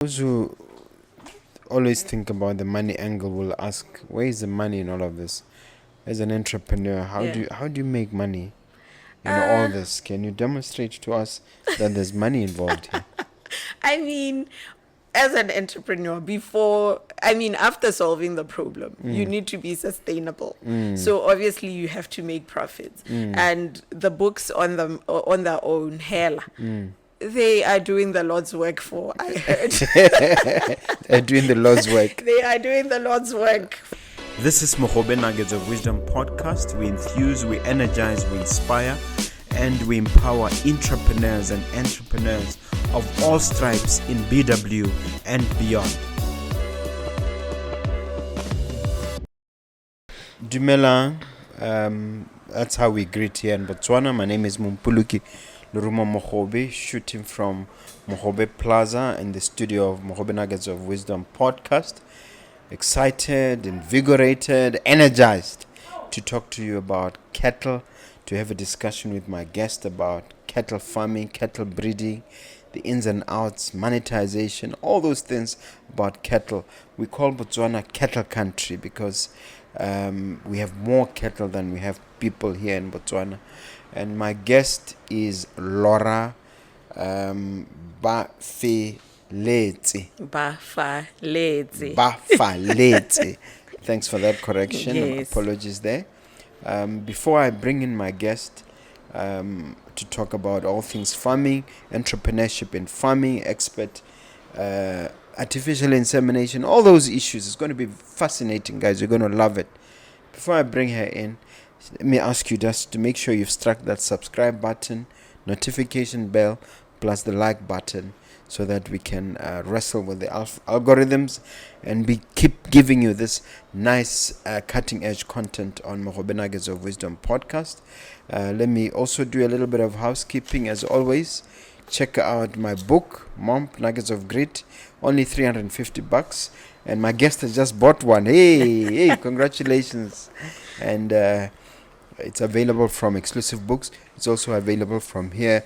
Those who always think about the money angle will ask, where is the money in all of this? As an entrepreneur, how do you make money in all this? Can you demonstrate to us that there's money involved here? I mean, as an entrepreneur, after solving the problem, you need to be sustainable. So obviously you have to make profits. And the books on their own, hell, they are doing the Lord's work for, I heard. They're doing the Lord's work. They are doing the Lord's work. This is Mogobe Nuggets of Wisdom podcast. We enthuse, we energize, we inspire, and we empower entrepreneurs and entrepreneurs of all stripes in BW and beyond. Dumela, that's how we greet here in Botswana. My name is Mompoloki, Lerumo Mogobe, shooting from Mogobe Plaza in the studio of Mogobe Nuggets of Wisdom podcast. Excited, invigorated, energized to talk to you about cattle, to have a discussion with my guest about cattle farming, cattle breeding, the ins and outs, monetization, all those things about cattle. We call Botswana cattle country because we have more cattle than we have people here in Botswana. And my guest is Lira Bafaletse. Thanks for that correction. Yes. Apologies there. Before I bring in my guest to talk about all things farming, entrepreneurship in farming, expert, artificial insemination, all those issues, it's going to be fascinating, guys. You're going to love it. Before I bring her in, let me ask you just to make sure you've struck that subscribe button, notification bell, plus the like button, so that we can wrestle with the algorithms and keep giving you this nice cutting edge content on Mogobe Nuggets of Wisdom podcast. Let me also do a little bit of housekeeping as always. Check out my book, Nuggets of Grit, only $350, and my guest has just bought one. Hey, congratulations! And it's available from Exclusive Books. It's also available from here.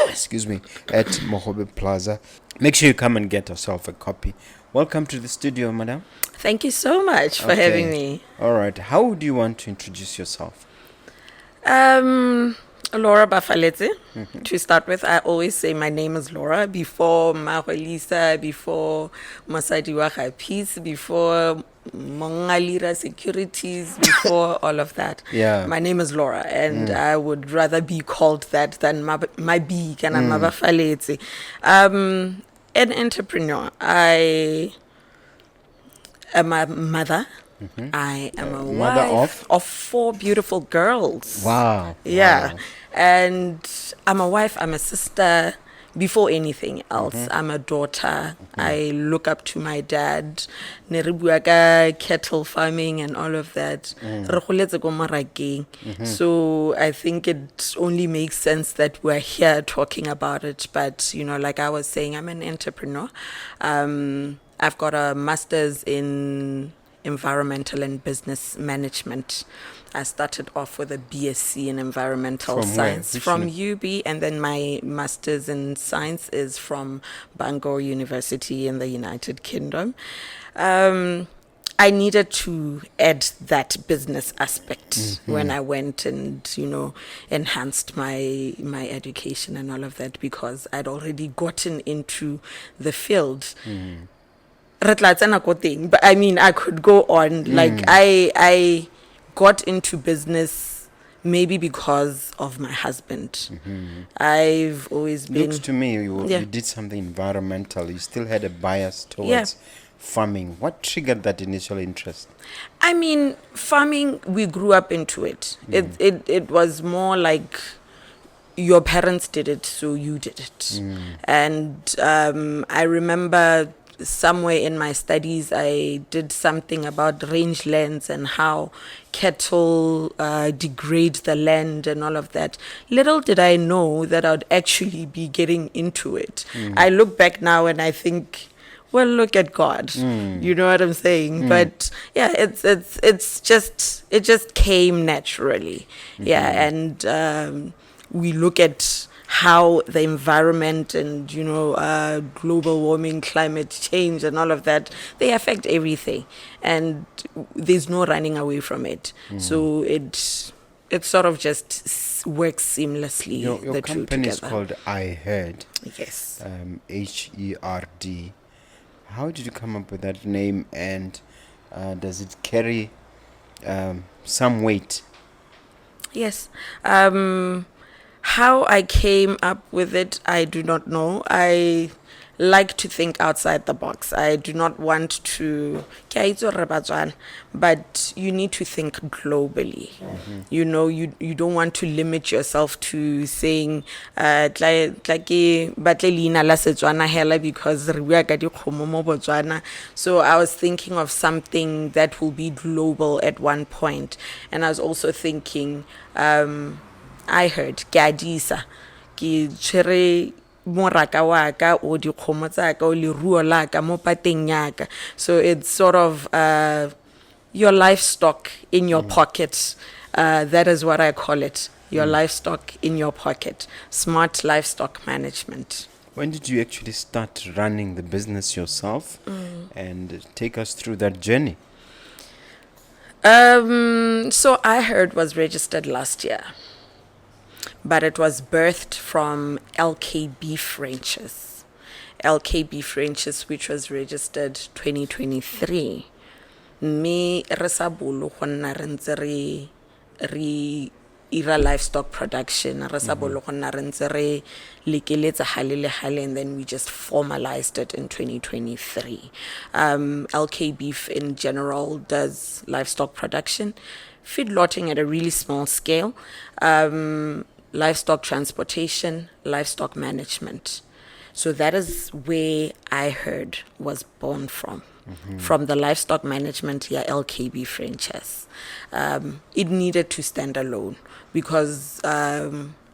Excuse me, at Mogobe Plaza. Make sure you come and get yourself a copy. Welcome to the studio, madam. Thank you so much for having me. All right. How do you want to introduce yourself? Lira Bafaletse. To start with, I always say my name is Lira before Lisa, before Masadi Waha Peace, before Lira Securities, before all of that. Yeah. My name is Lira, and I would rather be called that than my big and Bafaletse. An entrepreneur. I am a mother. I am a mother wife of 4 beautiful girls. Wow. Yeah. Wow. And I'm a wife, I'm a sister. Before anything else, I'm a daughter. I look up to my dad. Neribuaka, cattle farming and all of that. So I think it only makes sense that we're here talking about it. But, like I was saying, I'm an entrepreneur. I've got a master's in environmental and business management. I started off with a BSc in environmental science from UB, and then my master's in science is from Bangor University in the United Kingdom. I needed to add that business aspect when I went and, enhanced my education and all of that, because I'd already gotten into the field. But I could go on. Like I got into business maybe because of my husband. I've always been. Looks to me you did something environmental. You still had a bias towards farming. What triggered that initial interest? Farming, we grew up into it. It was more like your parents did it, so you did it. And I remember somewhere in my studies, I did something about rangelands and how cattle degrade the land and all of that. Little did I know that I'd actually be getting into it. I look back now and I think, well, look at God. You know what I'm saying? But yeah, it just came naturally. Yeah, and we look at how the environment and, global warming, climate change, and all of that, they affect everything. And there's no running away from it. So it sort of just works seamlessly, Your the two company is together. called Ihead. Yes. Herd. How did you come up with that name, and does it carry some weight? Yes. How I came up with it, I do not know. I like to think outside the box. I do not want to, but you need to think globally. You don't want to limit yourself to saying, batle leina la Setswana hela because re bua ka dikgomo mo Botswana. So I was thinking of something that will be global at one point. And I was also thinking, I heard ke adisa ke tshwere moraka wa ka o dikgomo tsa ka o leruo la ka mo pateng ya ka. So it's sort of your livestock in your pocket. That is what I call it, your livestock in your pocket. Smart livestock management. When did you actually start running the business yourself? And take us through that journey. So Iherd was registered last year, but it was birthed from LK Beef Ranches. LK Beef Ranches, which was registered 2023. Me re sa bolo go nna re ntse re ira livestock production, re sa bolo go nna re ntse re lekeletsa hale le hale, and then we just formalized it in 2023. LK Beef in general does livestock production, feedlotting at a really small scale, livestock transportation, livestock management. So that is where Iherd was born from the livestock management, LKB franchise. It needed to stand alone because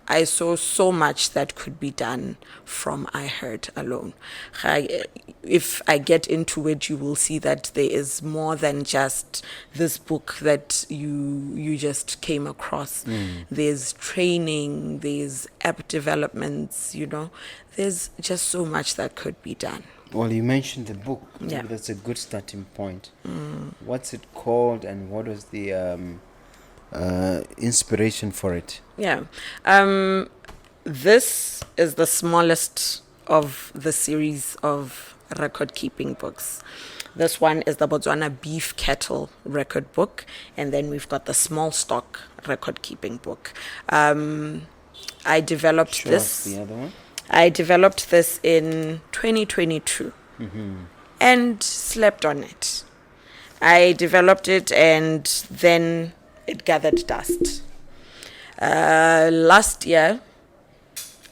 I saw so much that could be done from Iherd alone. If I get into it, you will see that there is more than just this book that you just came across. There's training, there's app developments, there's just so much that could be done. Well, you mentioned the book. Yeah. Maybe that's a good starting point. What's it called, and what was the inspiration for it? Yeah. This is the smallest of the series of record-keeping books. This one is the Botswana Beef Cattle record book, and then we've got the Small Stock record-keeping book. I developed Show this. us the other one. I developed this in 2022 and slept on it. I developed it and then it gathered dust. Last year,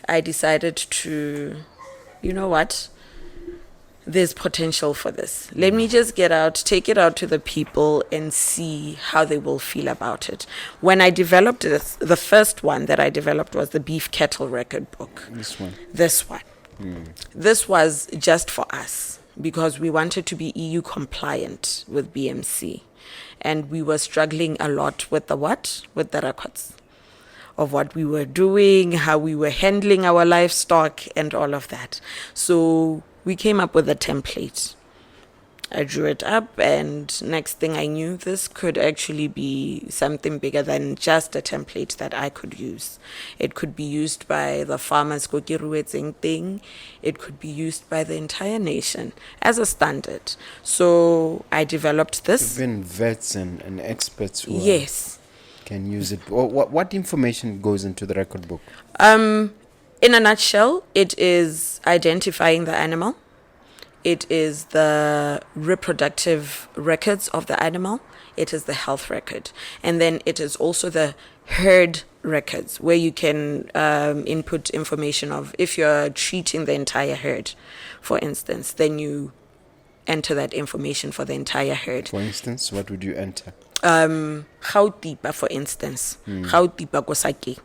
I decided to, you know what? There's potential for this. Let me just take it out to the people and see how they will feel about it. When I developed this, the first one that I developed was the Beef Cattle record book. This one. This was just for us because we wanted to be EU compliant with BMC. And we were struggling a lot with the records of what we were doing, how we were handling our livestock and all of that. So we came up with a template. I drew it up, and next thing I knew, this could actually be something bigger than just a template that I could use. It could be used by the farmers, thing. It could be used by the entire nation as a standard. So I developed this. Even vets and experts who can use it. What information goes into the record book? In a nutshell, it is identifying the animal. It is the reproductive records of the animal. It is the health record. And then it is also the herd records, where you can input information of if you're treating the entire herd, for instance, then you enter that information for the entire herd. For instance, what would you enter? Gautipa, for instance. Gautipa ko Sakeng.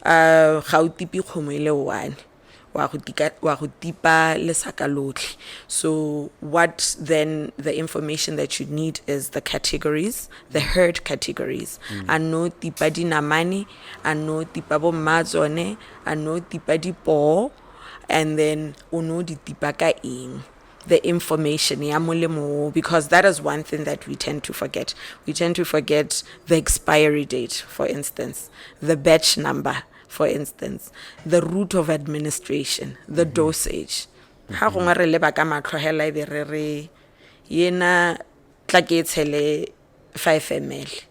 Gautipi kgomo e le one. wa go tipa lesaka lotlhe. So what then the information that you need is the categories, the herd categories. A no tipa dinamane, a no tipa bo mmazone, a no tipa dipo, and then o no di tipa ka eng. The information ya molemo, because that is one thing that we tend to forget. We tend to forget the expiry date, for instance, the batch number, for instance, the route of administration, the dosage. Ha gongwe re leba ka matlho hela e be re re yena tla ke tshele 5 ml.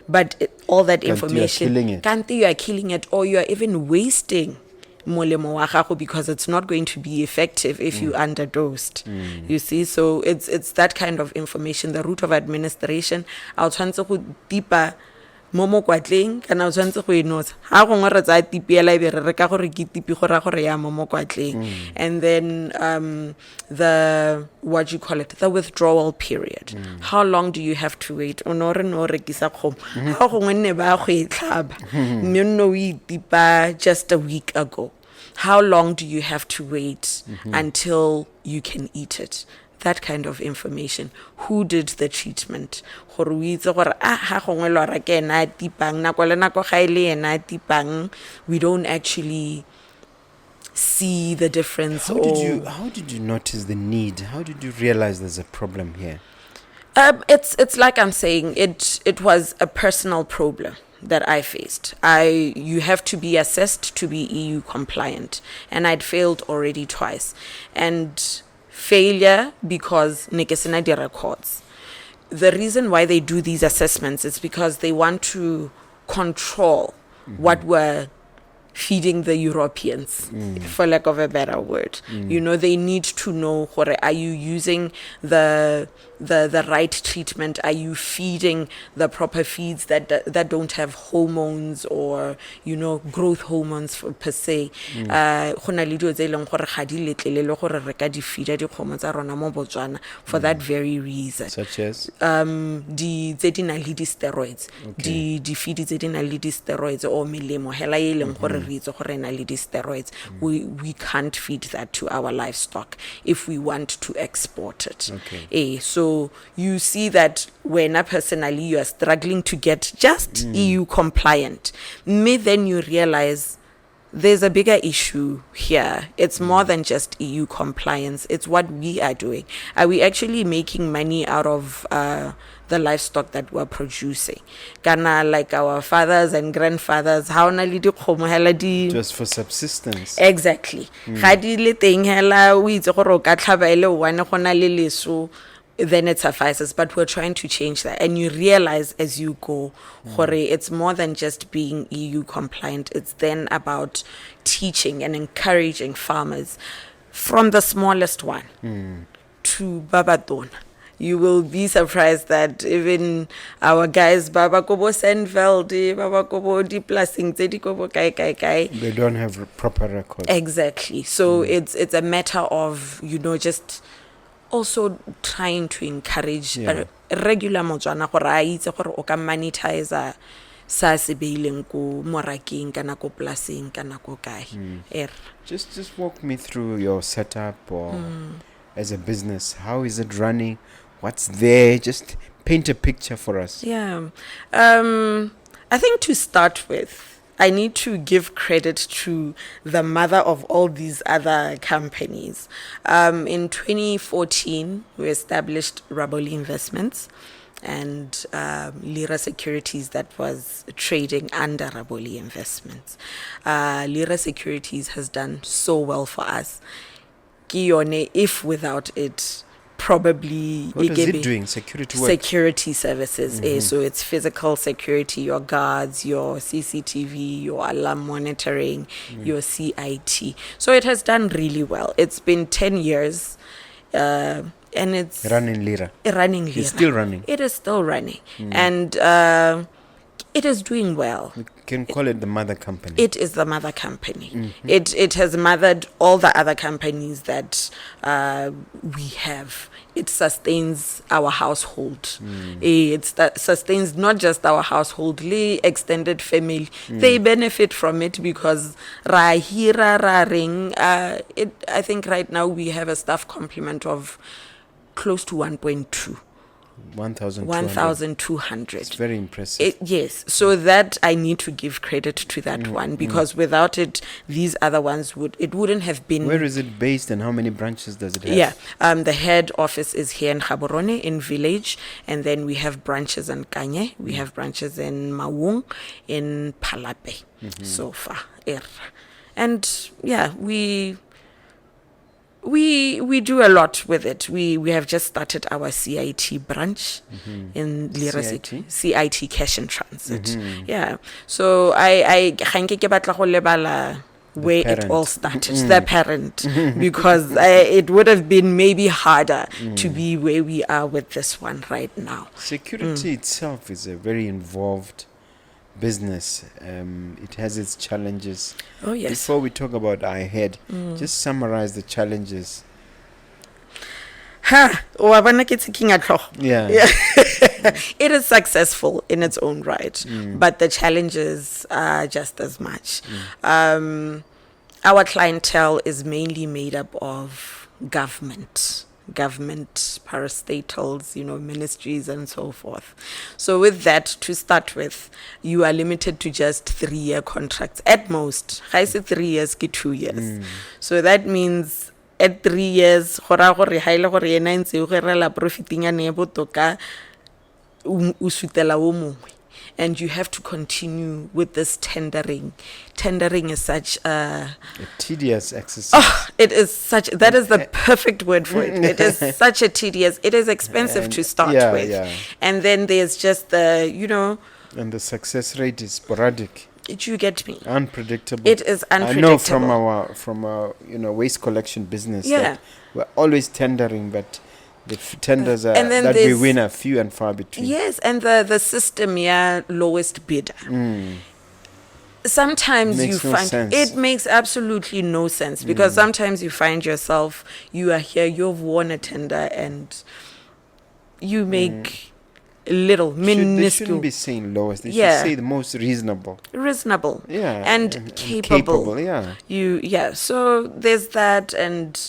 But all that information, kanti you are killing it, or you are even wasting molemo wa gago, because it's not going to be effective if you underdosed. You see, so it's that kind of information. The route of administration, I'll tshwantse go tipa mo mokwatleng kana o tshwantse go enosa ha gongwe re tsa tipiela be re ka gore ke tipi go ra gore ya mo mokwatleng. And then the what you call it, the withdrawal period. How long do you have to wait? O no re no rekisa kgomo ha gongwe ne ba go e tlhaba mme no o itipa just a week ago. How long do you have to wait until you can eat it? That kind of information. Who did the treatment? We don't actually see the difference. How did you notice the need? How did you realize there's a problem here? It's like I'm saying, it was a personal problem that I faced. You have to be assessed to be EU compliant, and I'd failed already twice. And failure because nekesena di records. The reason why they do these assessments is because they want to control what we're feeding the Europeans, for lack of a better word. You know, they need to know, are you using the right treatment? Are you feeding the proper feeds that don't have hormones or, you know, growth hormones per se? For that very reason. Such as? The steroids. The feed steroids or melemo hela e leng gore re itse gore na le steroids. We can't feed that to our livestock if we want to export it. So you see that when personally you are struggling to get just EU compliant, then you realize there's a bigger issue here. It's more than just EU compliance. It's what we are doing. Are we actually making money out of the livestock that we're producing? Kana like our fathers and grandfathers, how na le dikgomo hela di just for subsistence. Exactly. Ga di le teng hela o itse gore o ka tlhaba ile one go na le leso, then it suffices. But we're trying to change that, and you realize as you go, it's more than just being EU compliant. It's then about teaching and encouraging farmers from the smallest one to Babadona. You will be surprised that even our guys, Baba Kobo Senveld, Baba Kobo Di Plasing, Zedi Kobo Kai, they don't have proper records. Exactly. So it's a matter of, you know, just also trying to encourage a regular motswana gore a itse gore o ka monetize sa se beileng ko morakeng kana ko plasing kana ko kae. Just walk me through your setup or as a business. How is it running? What's there? Just paint a picture for us. I think to start with, I need to give credit to the mother of all these other companies. In 2014, we established Raboli Investments and Lira Securities that was trading under Raboli Investments. Lira Securities has done so well for us. Kione, if without it, probably what is it doing? Security services. So it's physical security, your guards, your CCTV, your alarm monitoring, your CIT. So it has done really well. It's been 10 years and it's running Lira. It's still running. It is still running. And It is doing well. We can call it the mother company. It is the mother company. It has mothered all the other companies that we have. It sustains our household. Sustains not just our household, the extended family. They benefit from it because I think right now we have a staff complement of close to 1.2. 1,200. It's very impressive. Yes, so that I need to give credit to that one, because without it, these other ones wouldn't have been. Where is it based and how many branches does it have? Yeah, the head office is here in Gaborone in Village, and then we have branches in Kanye, we have branches in Maung, in Palape, so far. And yeah, we do a lot with it. We have just started our CIT branch in Lira Securities. CIT Cash and Transit. Yeah. So I where it all started, the parent, because it would have been maybe harder to be where we are with this one right now. Security itself is a very involved business. It has its challenges. Oh yes. Before we talk about Ihead, just summarize the challenges. Yeah. Yeah. It is successful in its own right, but the challenges are just as much. Our clientele is mainly made up of government, parastatals, ministries and so forth. So with that, to start with, you are limited to just 3-year contracts at most. I say 3 years, 2 years. So that means at 3 years, and you have to continue with this tendering. Tendering is such a tedious exercise. Oh, that is the perfect word for it. It is such a tedious, it is expensive to start with. Yeah. And then there's just the, and the success rate is sporadic. You get me? Unpredictable. It is unpredictable. I know from our waste collection business that we're always tendering, but the tenders are that we win are few and far between. Yes, and the system, lowest bidder. Sometimes it makes absolutely no sense, because sometimes you find yourself, you are here, you've won a tender, and you make little, minuscule. They shouldn't be saying lowest. They should say the most reasonable. Reasonable. Yeah. And capable. Yeah. So there's that, and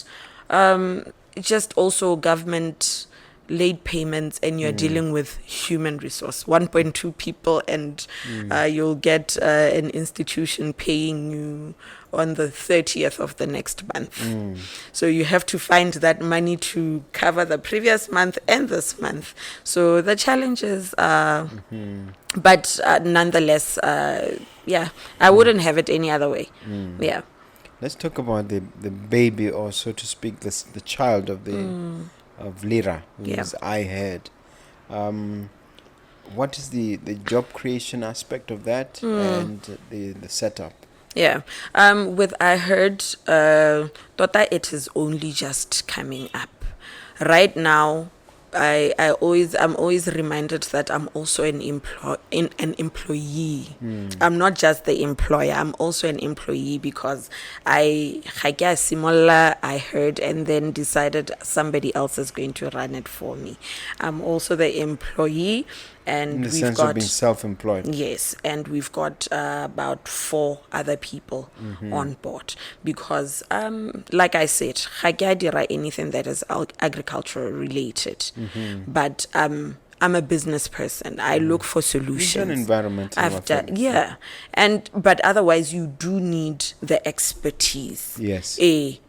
just also government late payments, and you're dealing with human resource, 1.2 people, and you'll get an institution paying you on the 30th of the next month. So you have to find that money to cover the previous month and this month. So the challenges are, but nonetheless, I wouldn't have it any other way. Yeah. Let's talk about the baby, or so to speak, the child of of Lira, who is Ihead. What is the job creation aspect of that and the setup? Yeah. With Iherd, Tota, it is only just coming up. Right now, I'm always reminded that I'm also an employee. I'm not just the employer, I'm also an employee, because I heard and then decided somebody else is going to run it for me. I'm also the employee, and in the sense of being self-employed. Yes, and we've got about 4 other people on board, because like I said, I can't anything that is agricultural related, but I'm a business person. I look for solutions. You've done environmental. But otherwise you do need the expertise. Yes.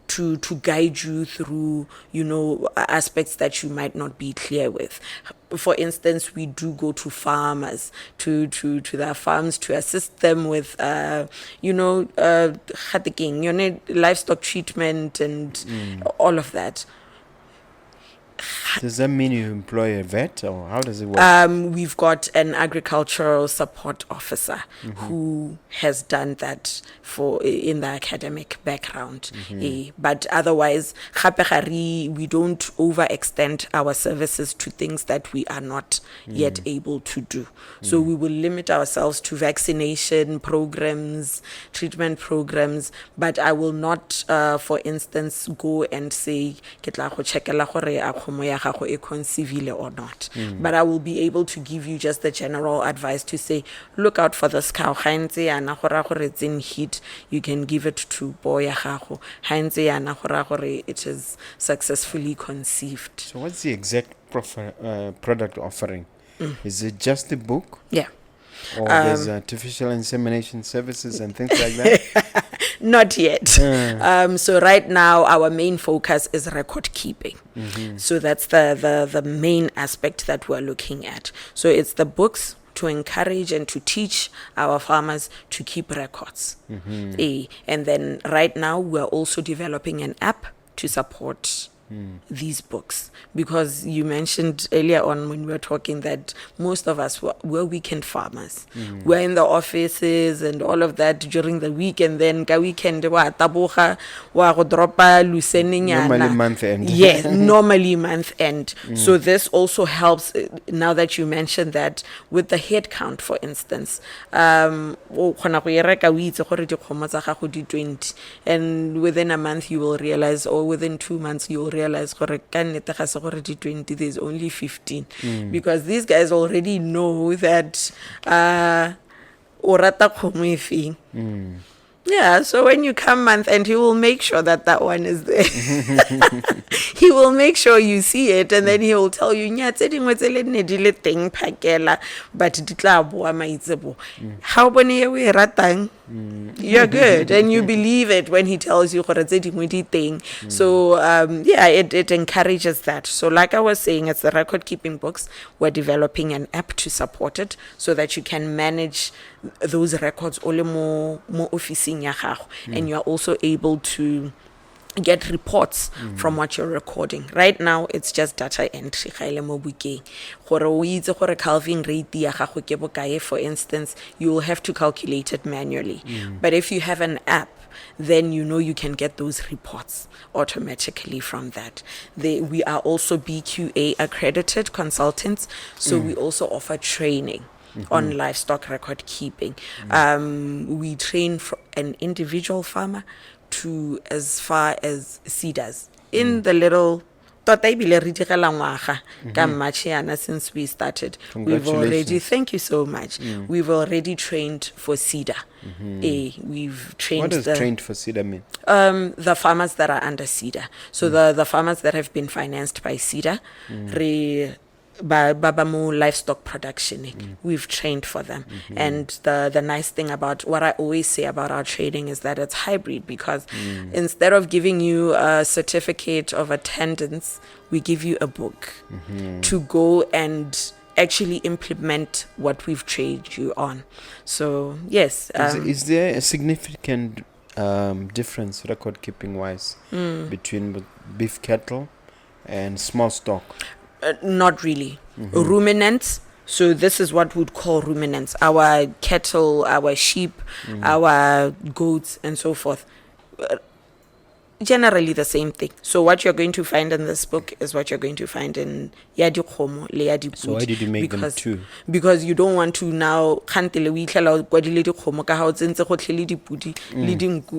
To guide you through, aspects that you might not be clear with. For instance, we do go to farmers, to their farms, to assist them with, livestock treatment and all of that. Does that mean you employ a vet, or how does it work? We've got an agricultural support officer who has done that in the academic background. But otherwise, we don't overextend our services to things that we are not yet able to do. So we will limit ourselves to vaccination programs, treatment programs, but I will not, for instance, go and say, ke tla go checkela gore a kgomo ya gago e conceive or not. But I will be able to give you just the general advice to say, look out for this cow. Ga ntse yana go ra gore it's in heat, you can give it to boy ya gago. Ga ntse yana go ra gore it is successfully conceived. So what's the exact product offering? Is it just the book? Yeah. Or there's artificial insemination services and things like that? Not yet. So right now our main focus is record keeping. So that's the main aspect that we're looking at. So it's the books to encourage and to teach our farmers to keep records. And then right now we're also developing an app to support these books, because you mentioned earlier on when we were talking that most of us were weekend farmers. We're in the offices and all of that during the week, and then ka weekend wa taboga wa go dropa lusening Normally month end. Yes, normally month end. So this also helps, now that you mentioned that, with the head count, for instance. O khona go reka o itse gore dikgomo tsa gago di 20, and within a month you will realize, or within 2 months you will realize gore ka nnete ga se gore di 20, there's only 15, because these guys already know that o rata kgomo e feng. Yeah, so when you come month end, he will make sure that one is there. He will make sure you see it, and then he will tell you, nya tse dingwe tse le nne di le teng phakela, but di tla boa maitsebo. How bone ye we ratang? You're good, and you believe it when he tells you gore tse dingwe di teng. So yeah, it encourages that. So like I was saying, it's the record keeping books. We're developing an app to support it, so that you can manage those records all mo officing ya gago, and you are also able to get reports from what you're recording. Right now it's just data entry ga ile mo bukeng gore o itse gore calving rate ya gago ke bokae, for instance, you will have to calculate it manually. But if you have an app, then you can get those reports automatically from that. We are also BQA accredited consultants, so we also offer training on livestock record keeping. We train an individual farmer to as far as cedars in the little tota ebile re digela ngwaga ka March yana since we started. We've already, thank you so much, we've already trained for cedar. We've trained. What does trained for cedar mean? The farmers that are under cedar, so the farmers that have been financed by cedar, Babamo livestock production, we've trained for them. And the nice thing about what I always say about our training is that it's hybrid, because instead of giving you a certificate of attendance, we give you a book to go and actually implement what we've trained you on. So yes, is there a significant difference record keeping wise between beef cattle and small stock? Not really. Ruminants. So this is what we'd call ruminants. Our cattle, our sheep, our goats, and so forth. Generally the same thing. So what you're going to find in this book is what you're going to find in Yadi Khomo, Leadi Pudi. So why did you make them two? Because you don't want to now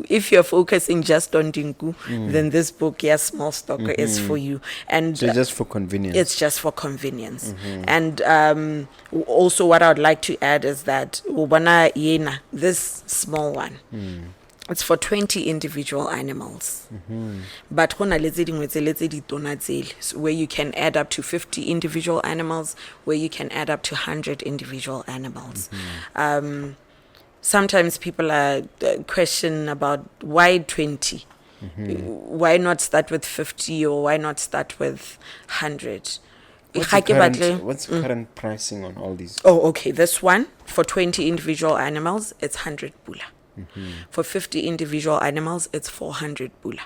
if you're focusing just on dinku, then this book, small stock, is for you. And so just for convenience. It's just for convenience. And also what I would like to add is that this small one, it's for 20 individual animals. But so where you can add up to 50 individual animals, where you can add up to 100 individual animals. Sometimes people are question about why 20? Why not start with 50, or why not start with 100? What's the current pricing on all these? Oh, okay. This one, for 20 individual animals, it's 100 bula. For 50 individual animals, it's 400 bula.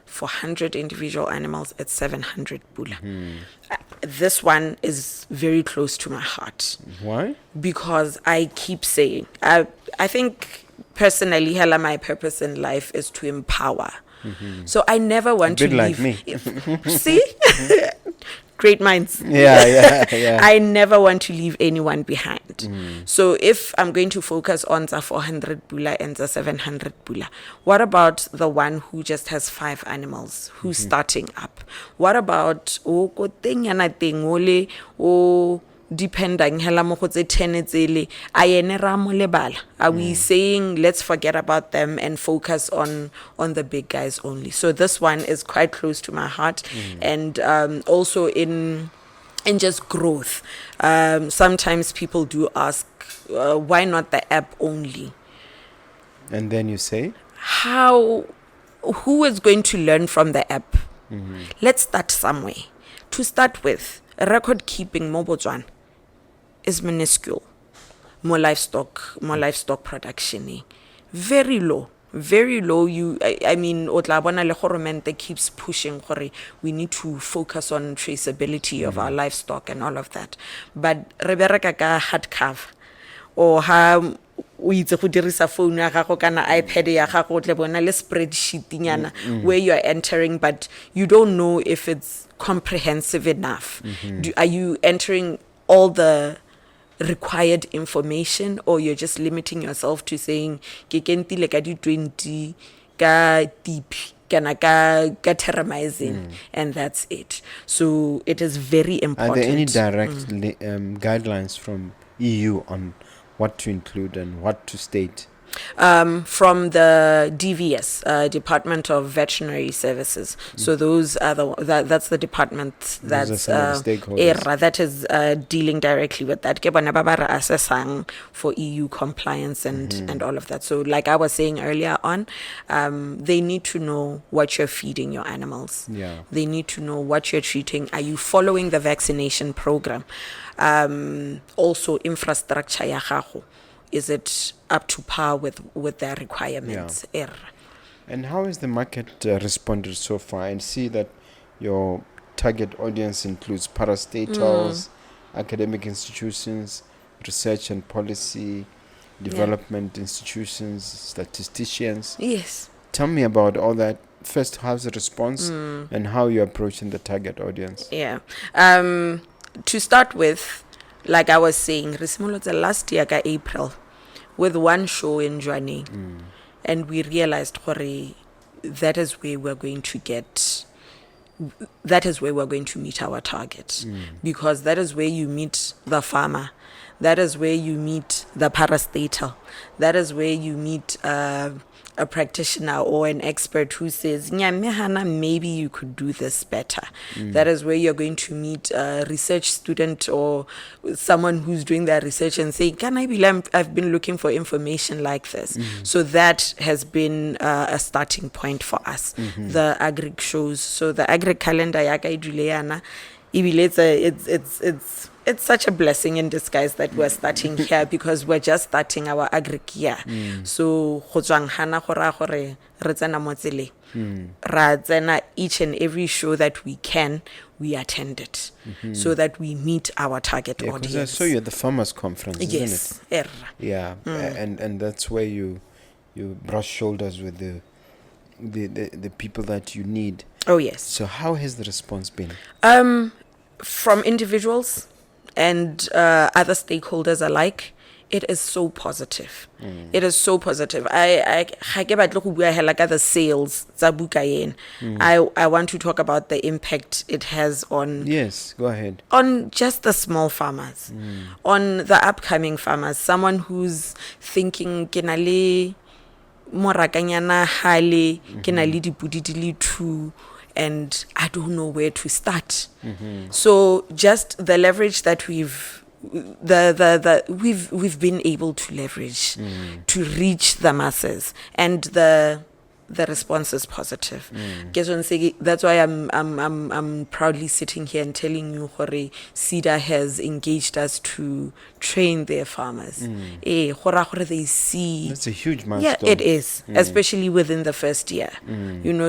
For 100 individual animals, it's 700 bula. this one is very close to my heart. Why? Because I keep saying, I think personally, hella, my purpose in life is to empower. So I never want A bit to like leave. me. See? Great minds. Yeah. I never want to leave anyone behind. So if I'm going to focus on the 400 bula and the 700 bula, what about the one who just has 5 animals, who's starting up? What about ko tenyana teng ole o depending hela mo go tse 10 tsele a ene ra mo lebala? Are we saying let's forget about them and focus on the big guys only? So this one is quite close to my heart. And also in just growth, sometimes people do ask, why not the app only? And then you say, who is going to learn from the app? Let's start somewhere. To start with, record keeping mo Botswana is minuscule. More livestock production, very low. I mean, Otlabona le Goromente keeps pushing we need to focus on traceability of our livestock and all of that. But rebereka ka hard cover or ha o itse go dirisa phone ya gago kana iPad ya gago tle bona le spreadsheet nyana where you are entering, but you don't know if it's comprehensive enough. Are you entering all the required information, or you're just limiting yourself to saying ke kentile ka di 20 ka tipi kana ka terramizing, and that's it. So it is very important. Are there any direct guidelines from EU on what to include and what to state? From the DVS, Department of Veterinary Services. So those are that's the department that's that is dealing directly with that. Ke bona ba ba re assessang for EU compliance and all of that. So like I was saying earlier on, they need to know what you're feeding your animals. Yeah. They need to know what you're treating. Are you following the vaccination program? Also infrastructure ya gago, is it up to par with their requirements? Yeah. And how has the market responded so far? And see that your target audience includes parastatals, academic institutions, research and policy development institutions, statisticians. Yes. Tell me about all that. First, how's the response and how you're approaching the target audience? Yeah. To start with, like I was saying, the last year, April, with one show in Joanne, and we realized that is where we're going to meet our target, because that is where you meet the farmer, that is where you meet the parastatal, that is where you meet a practitioner or an expert who says, Nyamehana, maybe you could do this better. That is where you're going to meet a research student or someone who's doing their research and say, can I believe I've been looking for information like this? So that has been a starting point for us. The agric shows. So the agric calendar, it's such a blessing in disguise that we're starting here, because we're just starting our agric year. So each and every show that we can, we attend it, so that we meet our target audience. I saw you at the farmers conference, isn't it? Yeah, and that's where you brush shoulders with the people that you need. Oh yes. So how has the response been? From individuals and other stakeholders alike, it is so positive. It is so positive. I like the sales. I want to talk about the impact it has on. Yes, go ahead. On just the small farmers, on the upcoming farmers. Someone who's thinking, kenale morakanyana hale, kenale dipudi too, and I don't know where to start. So just the leverage that we've been able to leverage to reach the masses, and the response is positive. That's why I'm proudly sitting here and telling you, SEDA has engaged us to train their farmers. They see. That's a huge milestone. Yeah, it is, especially within the first year.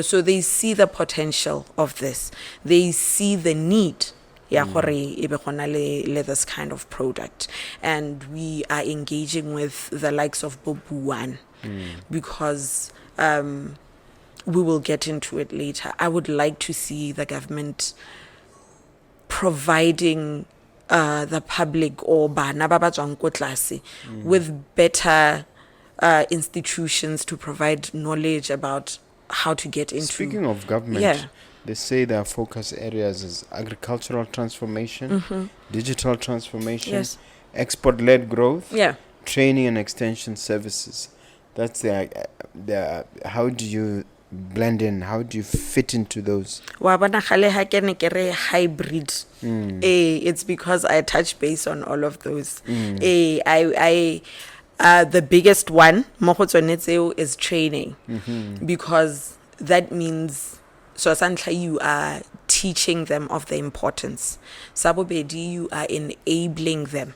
So they see the potential of this. They see the need ya gore ebe gona le this kind of product, and we are engaging with the likes of Buan because we will get into it later. I would like to see the government providing the public or bana ba ba tswang ko tlase with better institutions to provide knowledge about how to get into. Speaking of government, they say their focus areas is agricultural transformation, digital transformation, export-led growth, training and extension services. That's their how do you blend in? How do you fit into those? Hybrid. It's because I touch base on all of those. The biggest one, is training, because that means you are teaching them of the importance. Sabobedi, you are enabling them.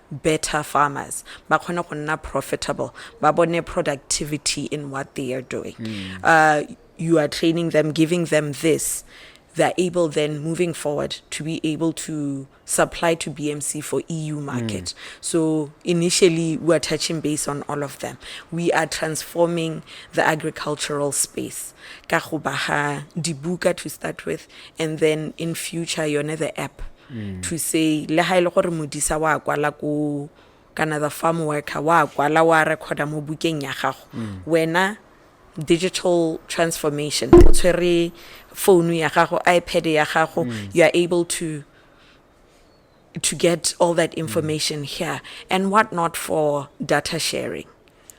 Better farmers, profitable, productivity in what they are doing. You are training them, giving them this. They're able then, moving forward, to be able to supply to BMC for EU market. So initially, we're touching base on all of them. We are transforming the agricultural space. Kahubaha, dibuka to start with, and then in future, the app to say, lehaile gore modisa wa kwala ko kana the farm worker wa kwala wa recorda mo bukeng ya gago. Wena digital transformation, phone ya gago, iPad ya gago, you are able to get all that information here and whatnot for data sharing.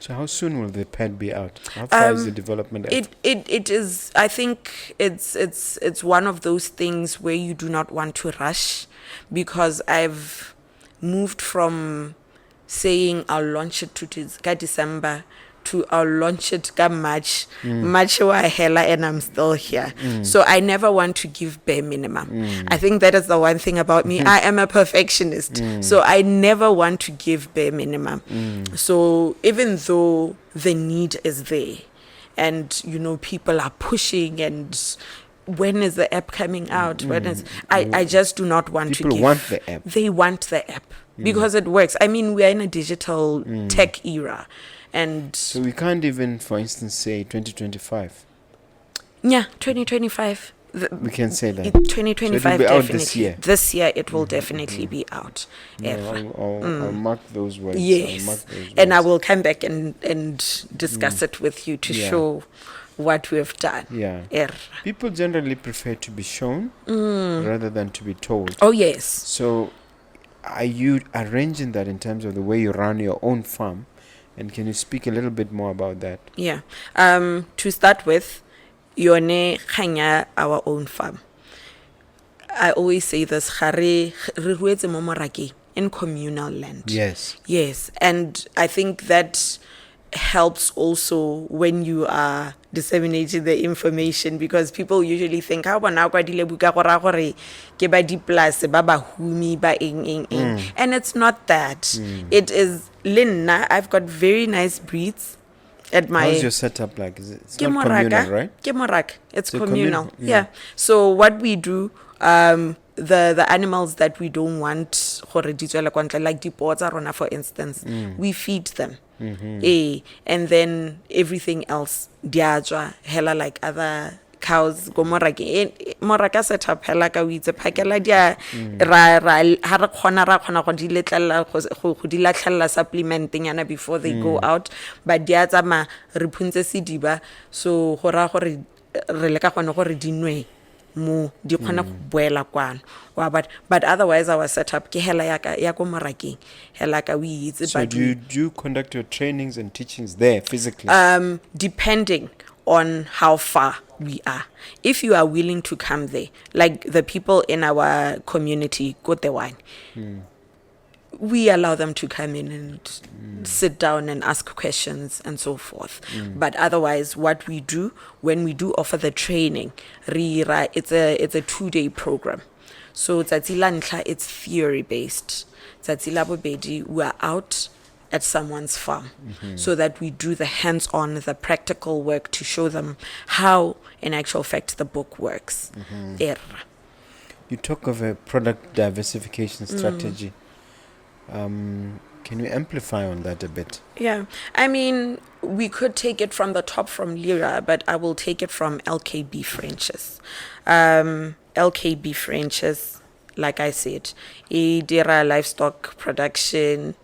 So how soon will the pad be out? How far is the development? It is. I think it's one of those things where you do not want to rush, because I've moved from saying I'll launch it to December to I'll launch it March. March wa hela and I'm still here. So I never want to give bare minimum. I think that is the one thing about me. I am a perfectionist. So I never want to give bare minimum. So even though the need is there and people are pushing, and when is the app coming out? When is I just do not want to give. People want the app. They want the app because it works. I mean, we are in a digital tech era. And so we can't even, for instance, say 2025. Yeah, 2025. We can say that. 2025, so it will be definitely. Out this year. This year, it will definitely be out. I'll mark those words. Yes. I'll mark those words. And I will come back and discuss it with you to show what we have done. People generally prefer to be shown rather than to be told. Oh, yes. So are you arranging that in terms of the way you run your own farm? And can you speak a little bit more about that? Yeah. To start with, yone khanya our own farm. I always say this, in communal land. Yes. And I think that helps also when you are disseminating the information, because people usually think and it's not that. It is Linna. I've got very nice breeds at my. How's your setup like? It's not communal, right? It's communal. Yeah. So what we do, the animals that we don't want, like the porta, for instance, we feed them. And then everything else, diajwa, hela like other cows, go moraka setup hela ka witse phakela dia ra khona go di letla supplementing yana before they go out, but diatsa ma re phuntse sediba, so go ra gore re le ka gone gore dinwe mo di khona go boela kwana but otherwise our setup ke hela ya ko morakeng hela ka we itse. So do you conduct your trainings and teachings there physically? Depending on how far we are. If you are willing to come there, like the people in our community, Kotewan, we allow them to come in and sit down and ask questions and so forth. But otherwise, what we do when we do offer the training, it's a 2-day program. So it's theory based. We are out at someone's farm, so that we do the hands-on, the practical work to show them how, in actual fact, the book works. You talk of a product diversification strategy. Can you amplify on that a bit? Yeah, I mean, we could take it from the top from Lira, but I will take it from LKB Frenches. LKB Frenches, like I said, Dira livestock production,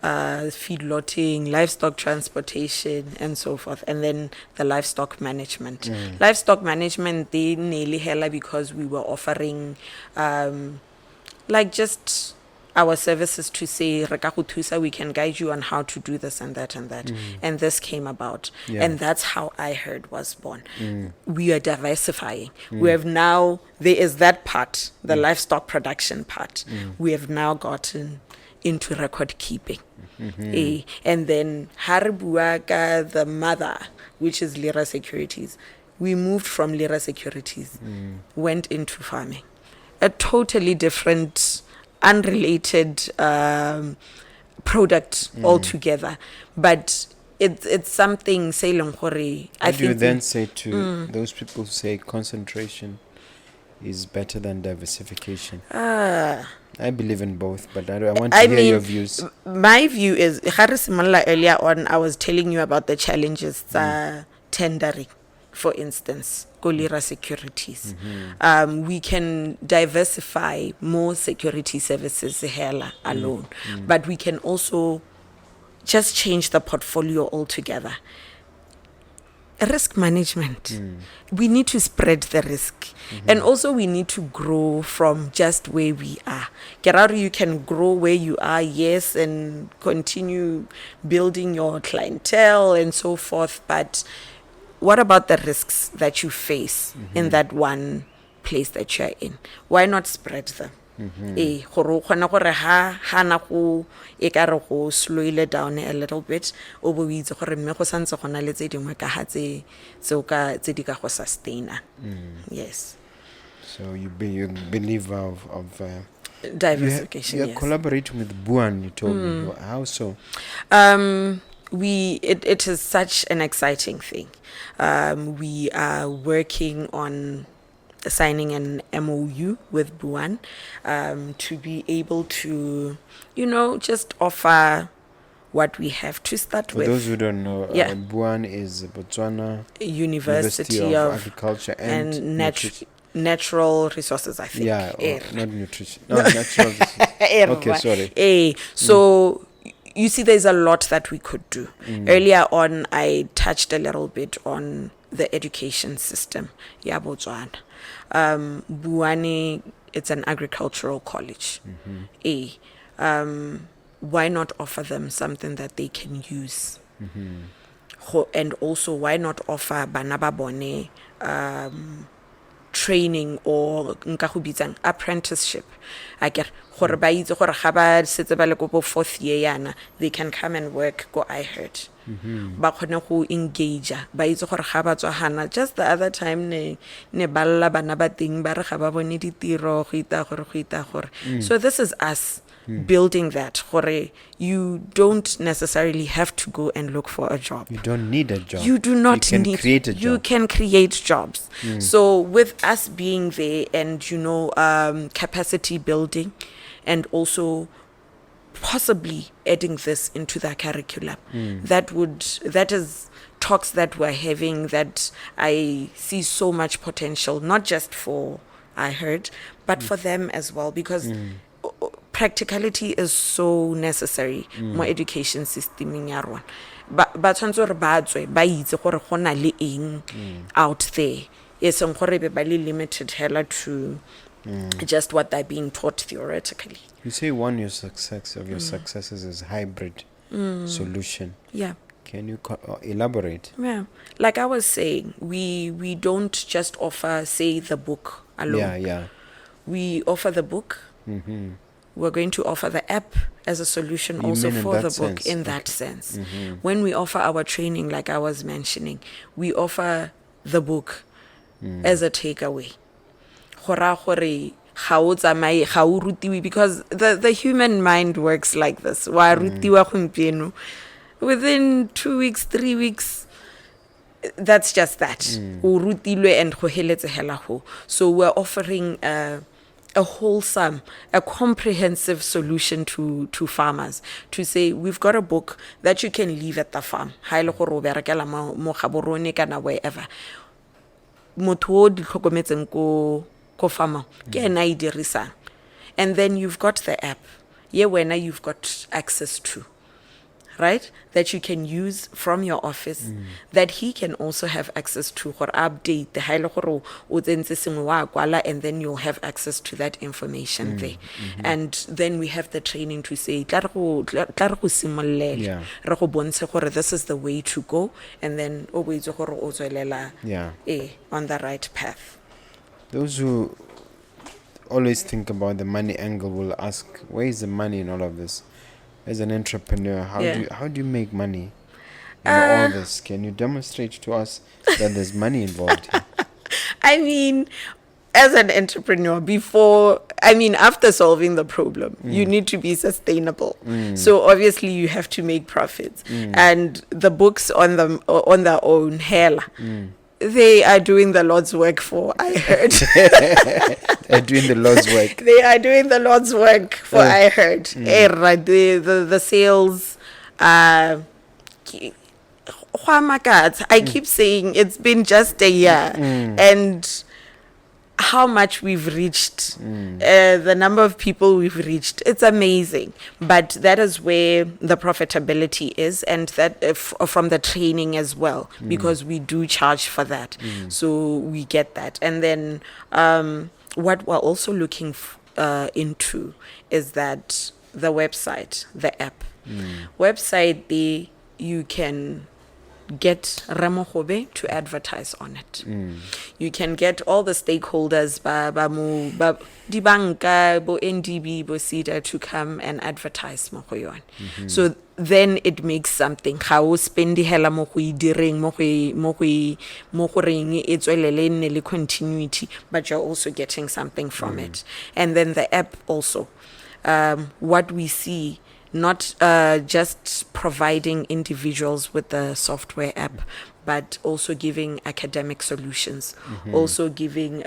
feedlotting, livestock transportation, and so forth, and then the livestock management. Livestock management, they nearly hella because we were offering, like just our services to say, "Re ka go thusa, we can guide you on how to do this and that and that." And this came about. And that's how Ihead was born. We are diversifying. We have now, there is that part, the livestock production part. We have now gotten into record keeping. And then Haribuaka, the mother, which is Lira Securities, we moved from Lira Securities, went into farming. A totally different, unrelated product altogether. But it's something, say, Longkore. What do you then say to those people who say concentration is better than diversification? I believe in both, but I want to hear your views. My view is, earlier on, I was telling you about the challenges tendering, for instance, Lira Securities. We can diversify more security services alone, but we can also just change the portfolio altogether. Risk management. We need to spread the risk. And also we need to grow from just where we are. Gerardo, you can grow where you are, yes, and continue building your clientele and so forth. But what about the risks that you face in that one place that you're in? Why not spread them? Slow it down a little bit, yes. So you believe of diversification. You're yes. collaborating with Buan, you told me. How so? It is such an exciting thing. We are working on signing an MOU with Buan to be able to, just offer what we have to start with. For those who don't know, Buan is Botswana University of Agriculture and Natural Resources, I think. Yeah, not nutrition. No, natural resources. Okay, sorry. So you see, there's a lot that we could do. Earlier on, I touched a little bit on the education system. Yeah, Botswana. Buani, it's an agricultural college. Why not offer them something that they can use? And also, why not offer Banababone training or apprenticeship? I get fourth year, they can come and work, go Iherd. Engage. Just the other time so this is us building that. You don't necessarily have to go and look for a job. You don't need a job. You do not need. Create a job. You can create jobs. So with us being there and capacity building, and also possibly adding this into the curriculum, that is talks that we're having, that I see so much potential, not just for Iherd, but for them as well, because practicality is so necessary more education system in yarwan. But out there is limited hella to just what they're being taught theoretically. You say one of your successes is hybrid solution. Yeah. Can you elaborate? Yeah. Like I was saying, we don't just offer, say, the book alone. Yeah. We offer the book. We're going to offer the app as a solution also for the book in that sense. When we offer our training, like I was mentioning, we offer the book as a takeaway. ga o tsamaye ga o rutiwe, because the human mind works like this. Wa rutiwa gompieno, within 2 weeks, 3 weeks, that's just that. O rutilwe and go heletse hela ho. So we're offering a wholesome, a comprehensive solution to farmers, to say we've got a book that you can leave at the farm, ha ile gore o berekela mo Gaborone kana wherever, motho o di tlhokometseng ko farmer ke ena I dirisang, and then you've got the app ye wena you've got access to, right, that you can use from your office, that he can also have access to, or update the ha ile gore o tsentse sengwe wa kwala, and then you'll have access to that information there. And then we have the training to say tla re go simollela, re go bontshe gore this is the way to go, and then o bo itse gore o tswelela on the right path. Those who always think about the money angle will ask, where is the money in all of this? As an entrepreneur, how do you make money in all this? Can you demonstrate to us that there's money involved here? I mean, as an entrepreneur, after solving the problem, you need to be sustainable. So obviously you have to make profits. And the books on their own, hell, they are doing the Lord's work for Iherd. They're doing the Lord's work. They are doing the Lord's work for Iherd. The sales, I keep saying it's been just a year, and how much we've reached, the number of people we've reached, it's amazing. But that is where the profitability is, and that from the training as well, because we do charge for that. So we get that. And then what we're also looking into is that the website, the app. Website, you can get Mogobe to advertise on it. You can get all the stakeholders, di banka, bo NDB, bo SEDA, to come and advertise mo go yone. So then it makes something. Ga o spendi hela mo go idireng, mo go reng e tswelele nne le continuity, but you're also getting something from it. And then the app also, what we see, not just providing individuals with the software app, but also giving academic solutions, also giving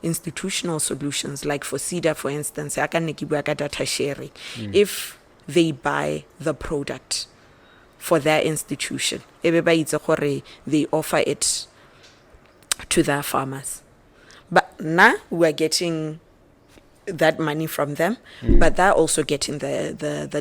institutional solutions, like for SEDA, for instance, data sharing. If they buy the product for their institution, they offer it to their farmers. But now we're getting that money from them, but they're also getting the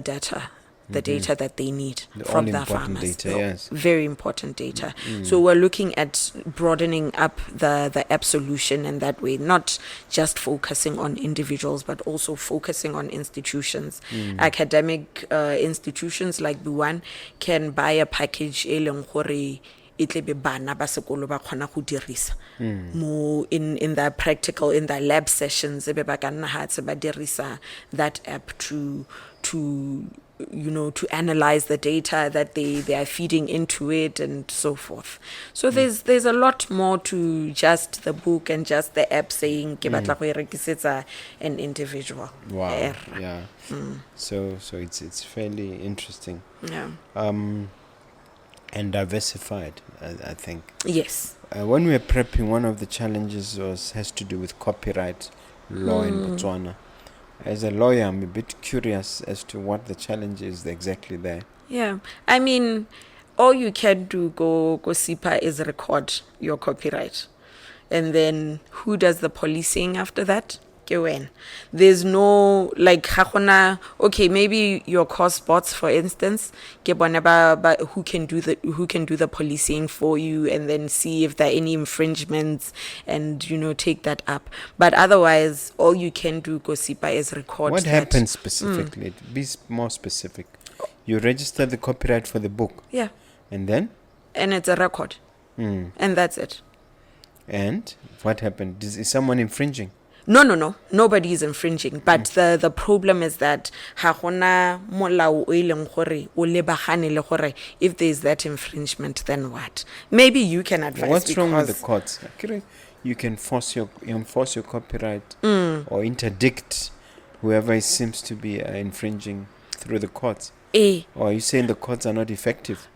data, the data that they need from their farmers. Data, yes. Very important data. So we're looking at broadening up the app solution in that way, not just focusing on individuals, but also focusing on institutions. Academic institutions like Buan can buy a package itlebe bana ba sekolo ba khona go dirisa mo in their practical, in their lab sessions, ebe ba ka nna ha tse ba dirisa that app to analyze the data that they are feeding into it, and so forth. So there's a lot more to just the book and just the app saying ke batla go rekisetsa an individual. Wow. Yeah. So it's fairly interesting. Yeah. And diversified, I think. Yes. When we were prepping, one of the challenges has to do with copyright law in Botswana. As a lawyer, I'm a bit curious as to what the challenge is exactly there. Yeah, I mean, all you can do go SIPA is record your copyright, and then who does the policing after that? When there's no okay, maybe your cost bots, for instance, but who can do the policing for you, and then see if there are any infringements, and take that up. But otherwise, all you can do go SIPA is record. What happens specifically? Be more specific. You register the copyright for the book. Yeah. And then? And it's a record. And that's it. And what happened? Is someone infringing? No. Nobody is infringing. But the problem is that if there's that infringement, then what? Maybe you can advise. What's wrong with the courts? you can enforce your copyright or interdict whoever seems to be infringing through the courts. Or are you saying the courts are not effective?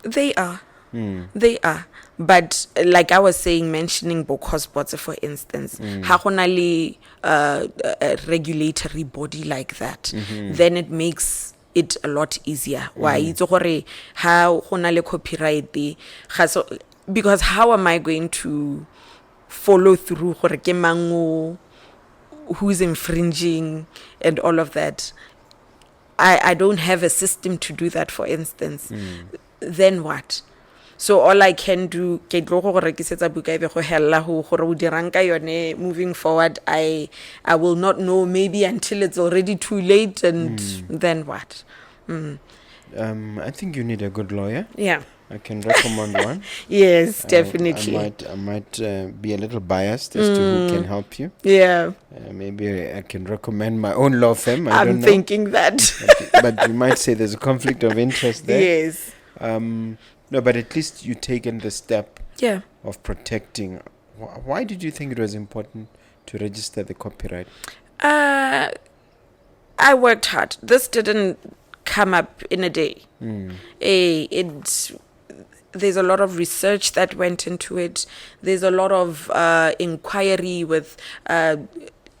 They are. They are. But like I was saying, mentioning Bokospotse, for instance, ha go na le, a regulatory body like that, then it makes it a lot easier. Why? It's gore how go na le copyright because how am I going to follow through gore ke mang who's infringing and all of that? I don't have a system to do that, for instance. Then what? So all I can do, moving forward, I will not know, maybe until it's already too late, and then what? I think you need a good lawyer. Yeah. I can recommend one. Yes, definitely. I might be a little biased as to who can help you. Yeah. Maybe I can recommend my own law firm. I'm thinking that. But you might say there's a conflict of interest there. Yes. No, but at least you've taken the step of protecting. Why did you think it was important to register the copyright? I worked hard. This didn't come up in a day. There's a lot of research that went into it. There's a lot of inquiry with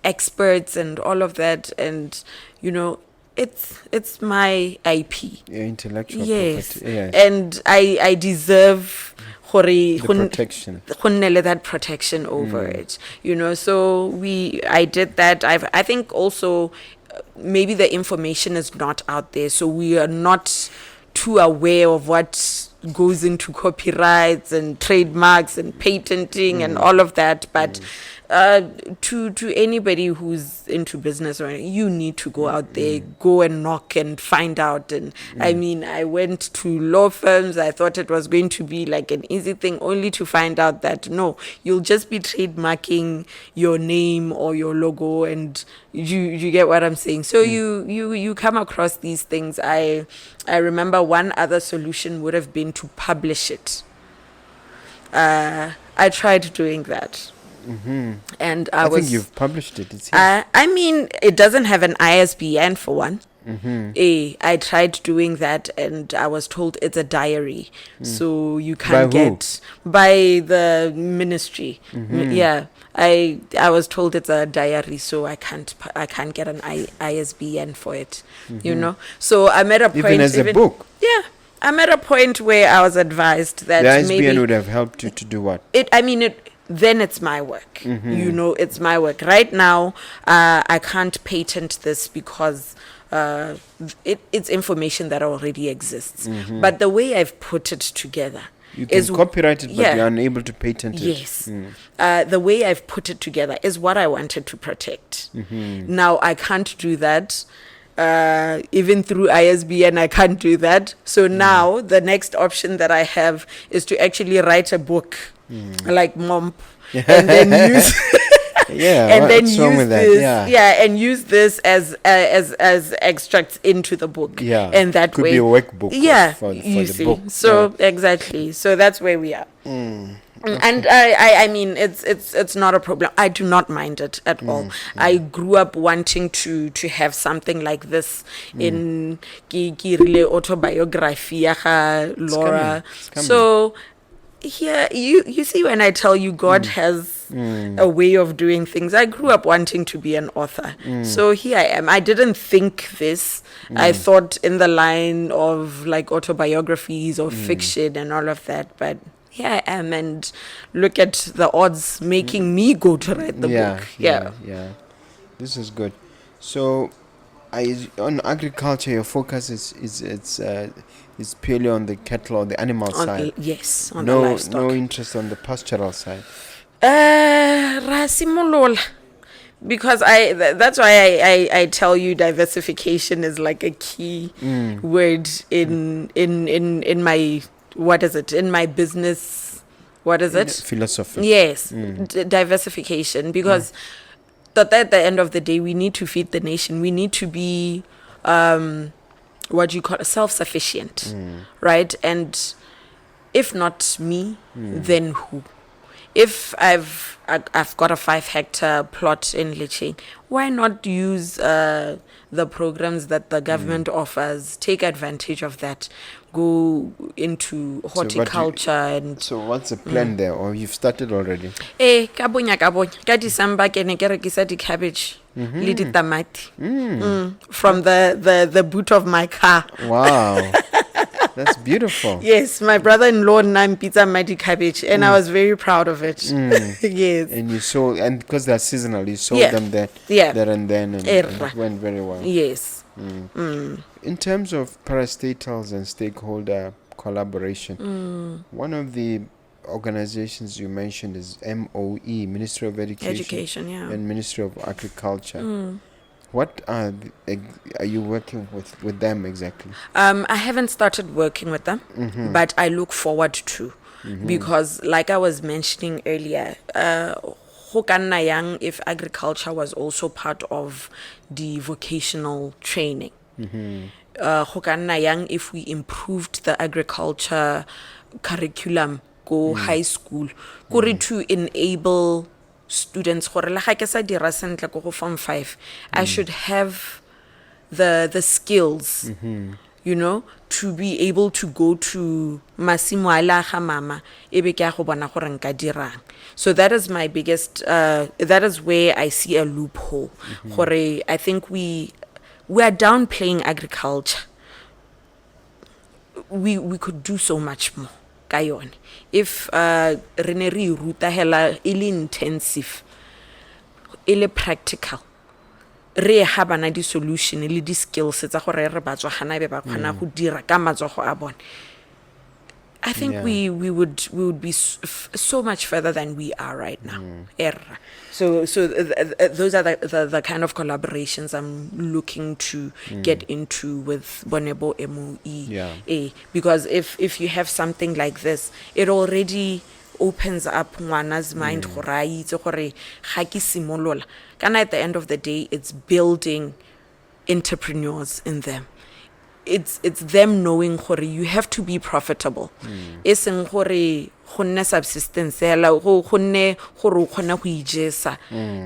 experts and all of that. And, you know, it's my IP. Your intellectual yes. property. Yes. And I deserve the protection. That protection over it. You know, so I did that. I think also maybe the information is not out there, so we are not too aware of what goes into copyrights and trademarks and patenting and all of that. But to anybody who's into business, or you need to go out there, go and knock and find out. And I mean, I went to law firms. I thought it was going to be like an easy thing, only to find out that no, you'll just be trademarking your name or your logo, and you get what I'm saying. So you come across these things. I remember one other solution would have been to publish it. I tried doing that. And I think you've published it. I mean, it doesn't have an ISBN for one. I tried doing that, and I was told it's a diary, so you can't get by the ministry. Yeah, I was told it's a diary, so I can't get an ISBN for it. You know, so I'm at a point. Even as a book. Yeah. I'm at a point where I was advised that the ISBN maybe would have helped you to do what? Then it's my work. You know, it's my work. Right now, I can't patent this because it's information that already exists. But the way I've put it together, you can copyright it, but you're unable to patent it. Yes. The way I've put it together is what I wanted to protect. Now, I can't do that. Even through ISBN, I can't do that. So now the next option that I have is to actually write a book like Momp, and then use and then use this and use this as extracts into the book. And that could way be a workbook. For you the see. book. So exactly. So that's where we are. And I mean, it's not a problem. I do not mind it at all. I grew up wanting to have something like this in autobiography, Laura. So here, you see, when I tell you God has a way of doing things, I grew up wanting to be an author. So here I am. I didn't think this. I thought in the line of like autobiographies or fiction and all of that, but here I am, and look at the odds making me go to write the book. Yeah. This is good. So, on agriculture, your focus is purely on the cattle or the animal side. Yes, on the livestock. No interest on the pastoral side. Rasimolola. Because that's why I tell you diversification is like a key word in my. What is it? In my business, what is it? Philosophy. Yes, diversification. Because at the end of the day, we need to feed the nation. We need to be, what you call self-sufficient, right? And if not me, then who? if I've got a 5-hectare plot in Licheng, why not use the programs that the government offers? Take advantage of that. Go into horticulture and. So what's the plan there, or you've started already? Ka bonya. Ka December ke ne ke rekisa di cabbage le di tamati from the boot of my car. Wow. That's beautiful. Yes, my brother-in-law named pizza mighty cabbage, and I was very proud of it. Yes. And you sold, and because they're seasonal, you sold them there, there and then, and it went very well. Yes. In terms of parastatals and stakeholder collaboration, one of the organizations you mentioned is MOE, Ministry of Education, and Ministry of Agriculture. What are you working with them exactly? I haven't started working with them, but I look forward to, because like I was mentioning earlier, if agriculture was also part of the vocational training. If we improved the agriculture curriculum go high school, to enable students form 5, I should have the skills, to be able to go to masimo ala ga mama ebe ke a go bona gore nka dirang. So that is my biggest that is where I see a loophole. I think we are downplaying agriculture. We could do so much more. If re ne re ruta hela ile intensive, ile practical, re ha bana di solution le di skills tsa gore re ba tswa gana be ba khona go dira ka matsogo a bone, I think we would be so much further than we are right now. So those are the kind of collaborations I'm looking to get into with Bonebo MOE. Because if you have something like this, it already opens up ngwana's mind gore a itse gore ga ke simolola kana at the end of the day it's building entrepreneurs in them. It's them knowing gore you have to be profitable. Eseng gore gonne subsistence hela go gonne gore o khona go ijesa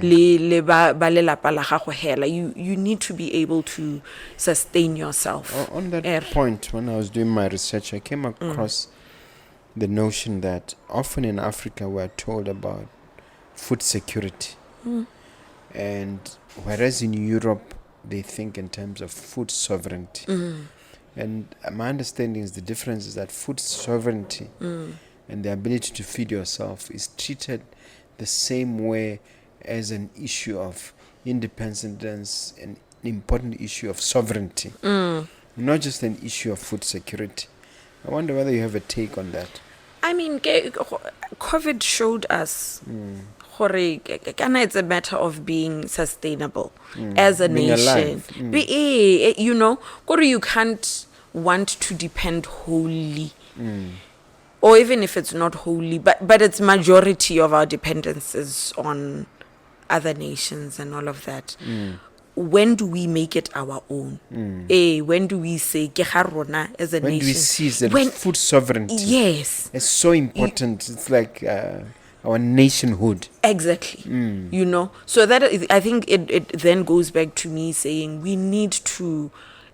le ba lelapa la gago hela. You need to be able to sustain yourself. On that point, when I was doing my research, I came across the notion that often in Africa we're told about food security, and whereas in Europe they think in terms of food sovereignty. And my understanding is the difference is that food sovereignty and the ability to feed yourself is treated the same way as an issue of independence, an important issue of sovereignty, not just an issue of food security. I wonder whether you have a take on that. I mean, COVID showed us it's a matter of being sustainable as a being nation. You can't want to depend wholly, or even if it's not wholly, but it's majority of our dependencies on other nations and all of that. When do we make it our own? When do we say ke ga rona as a nation? When do we see that food sovereignty? Yes, it's so important. It's like our nationhood. Exactly. So that I think it then goes back to me saying we need to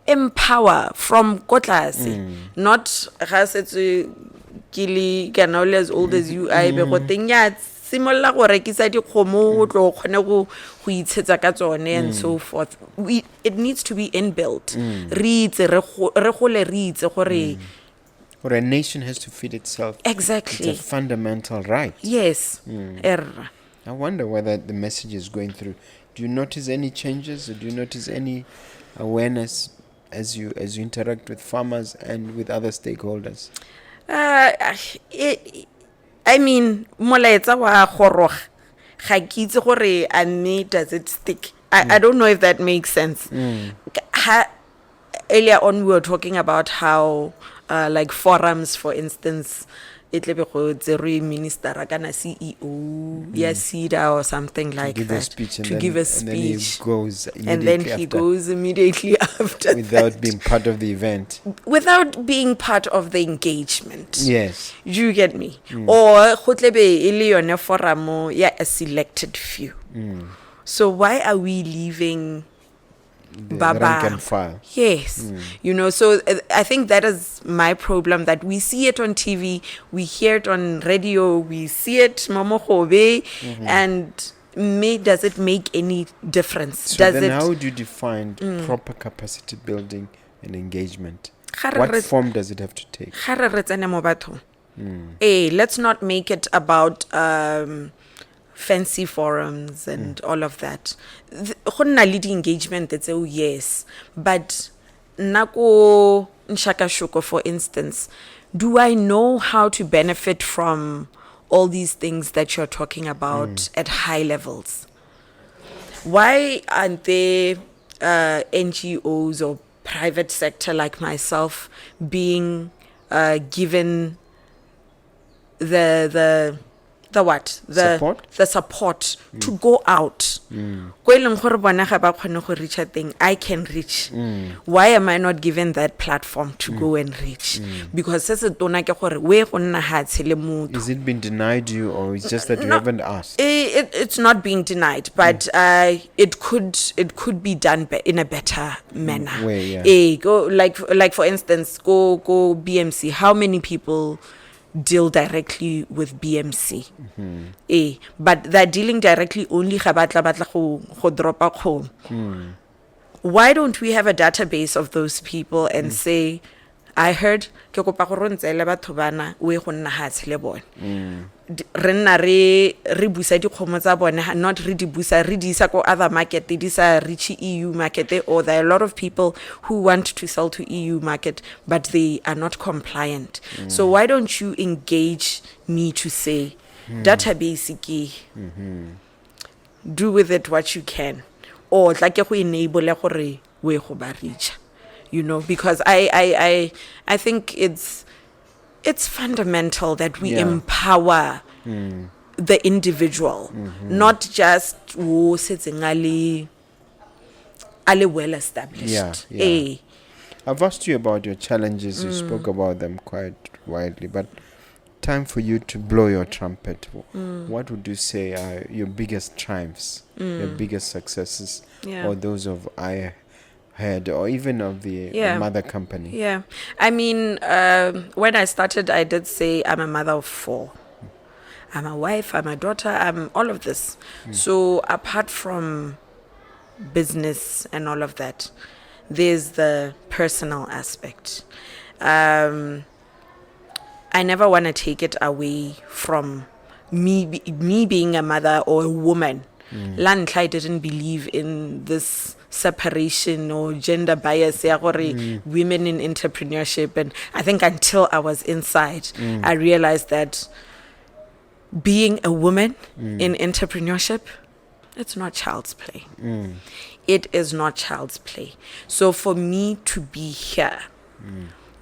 empower from kotlase, not as old as you I be go teng ya simolla go rekisa dikgomo o tlo khone go itshetsa ka tsone and so forth. It needs to be inbuilt. Re itse re gole re itse gore or a nation has to feed itself. Exactly. It's a fundamental right. Yes. I wonder whether the message is going through. Do you notice any changes? Or do you notice any awareness as you interact with farmers and with other stakeholders? I mean, molaetsa wa goroga ga ke itse gore a mme does it stick. I don't know if that makes sense. Earlier on we were talking about how like forums, for instance, it lebe go tserwe minister kana CEO ya SIDA or something like give that a speech to give a and then he speech, goes and then immediately he after, goes immediately after without that, being part of the event. without being part of the engagement. Yes. You get me? Or go tlebe e le yone forum ya a selected few. So why are we leaving The Baba? rank and file. Yes. You know, so I think that is my problem, that we see it on TV, we hear it on radio, we see it Mogobe, and does it make any difference? So does then it how do you define proper capacity building and engagement? Ga re What re- form does it have to take? ga re re tsene mo bathong. Let's not make it about fancy forums and all of that. Go nna le engagement that's yes, but nako nshakashoko, for instance, do I know how to benefit from all these things that you're talking about at high levels? Why aren't there NGOs or private sector like myself being given the what? Support? The support to go out. Ko e leng gore bona ga ba kgone go reach a thing I can reach. Why am I not given that platform to go and reach? Because se se tona ke gore we go nna ha tshele motho. Is it been denied you, or it's just that you haven't asked? It's not being denied, but it could be done in a better manner. Way, yeah. Go like for instance, go BMC. How many people deal directly with BMC? But they're dealing directly only ga batla go dropa kgomo. Why don't we have a database of those people and say, I heard ke kopa go rontsele batho bana we go nna ha tshele bone. Re nna re busa dikgomo tsa bone, not re di busa, re di isa ko other market, di sa reach EU market, or there are a lot of people who want to sell to EU market but they are not compliant. So why don't you engage me to say database ke, do with it what you can, or like go enable gore we go ba reach, you know, because I think it's fundamental that we empower the individual, not just who sitting ali well established. Yeah. I've asked you about your challenges. You spoke about them quite widely, but time for you to blow your trumpet. What would you say are your biggest triumphs, your biggest successes, or those of Ihead, or even of the mother company? Yeah, I mean, when I started, I did say I'm a mother of 4. I'm a wife, I'm a daughter, I'm all of this. So apart from business and all of that, there's the personal aspect. I never want to take it away from me being a mother or a woman. I didn't believe in this separation or gender bias, women in entrepreneurship, and I think until I was inside, I realized that being a woman in entrepreneurship, it's not child's play. It is not child's play. So for me to be here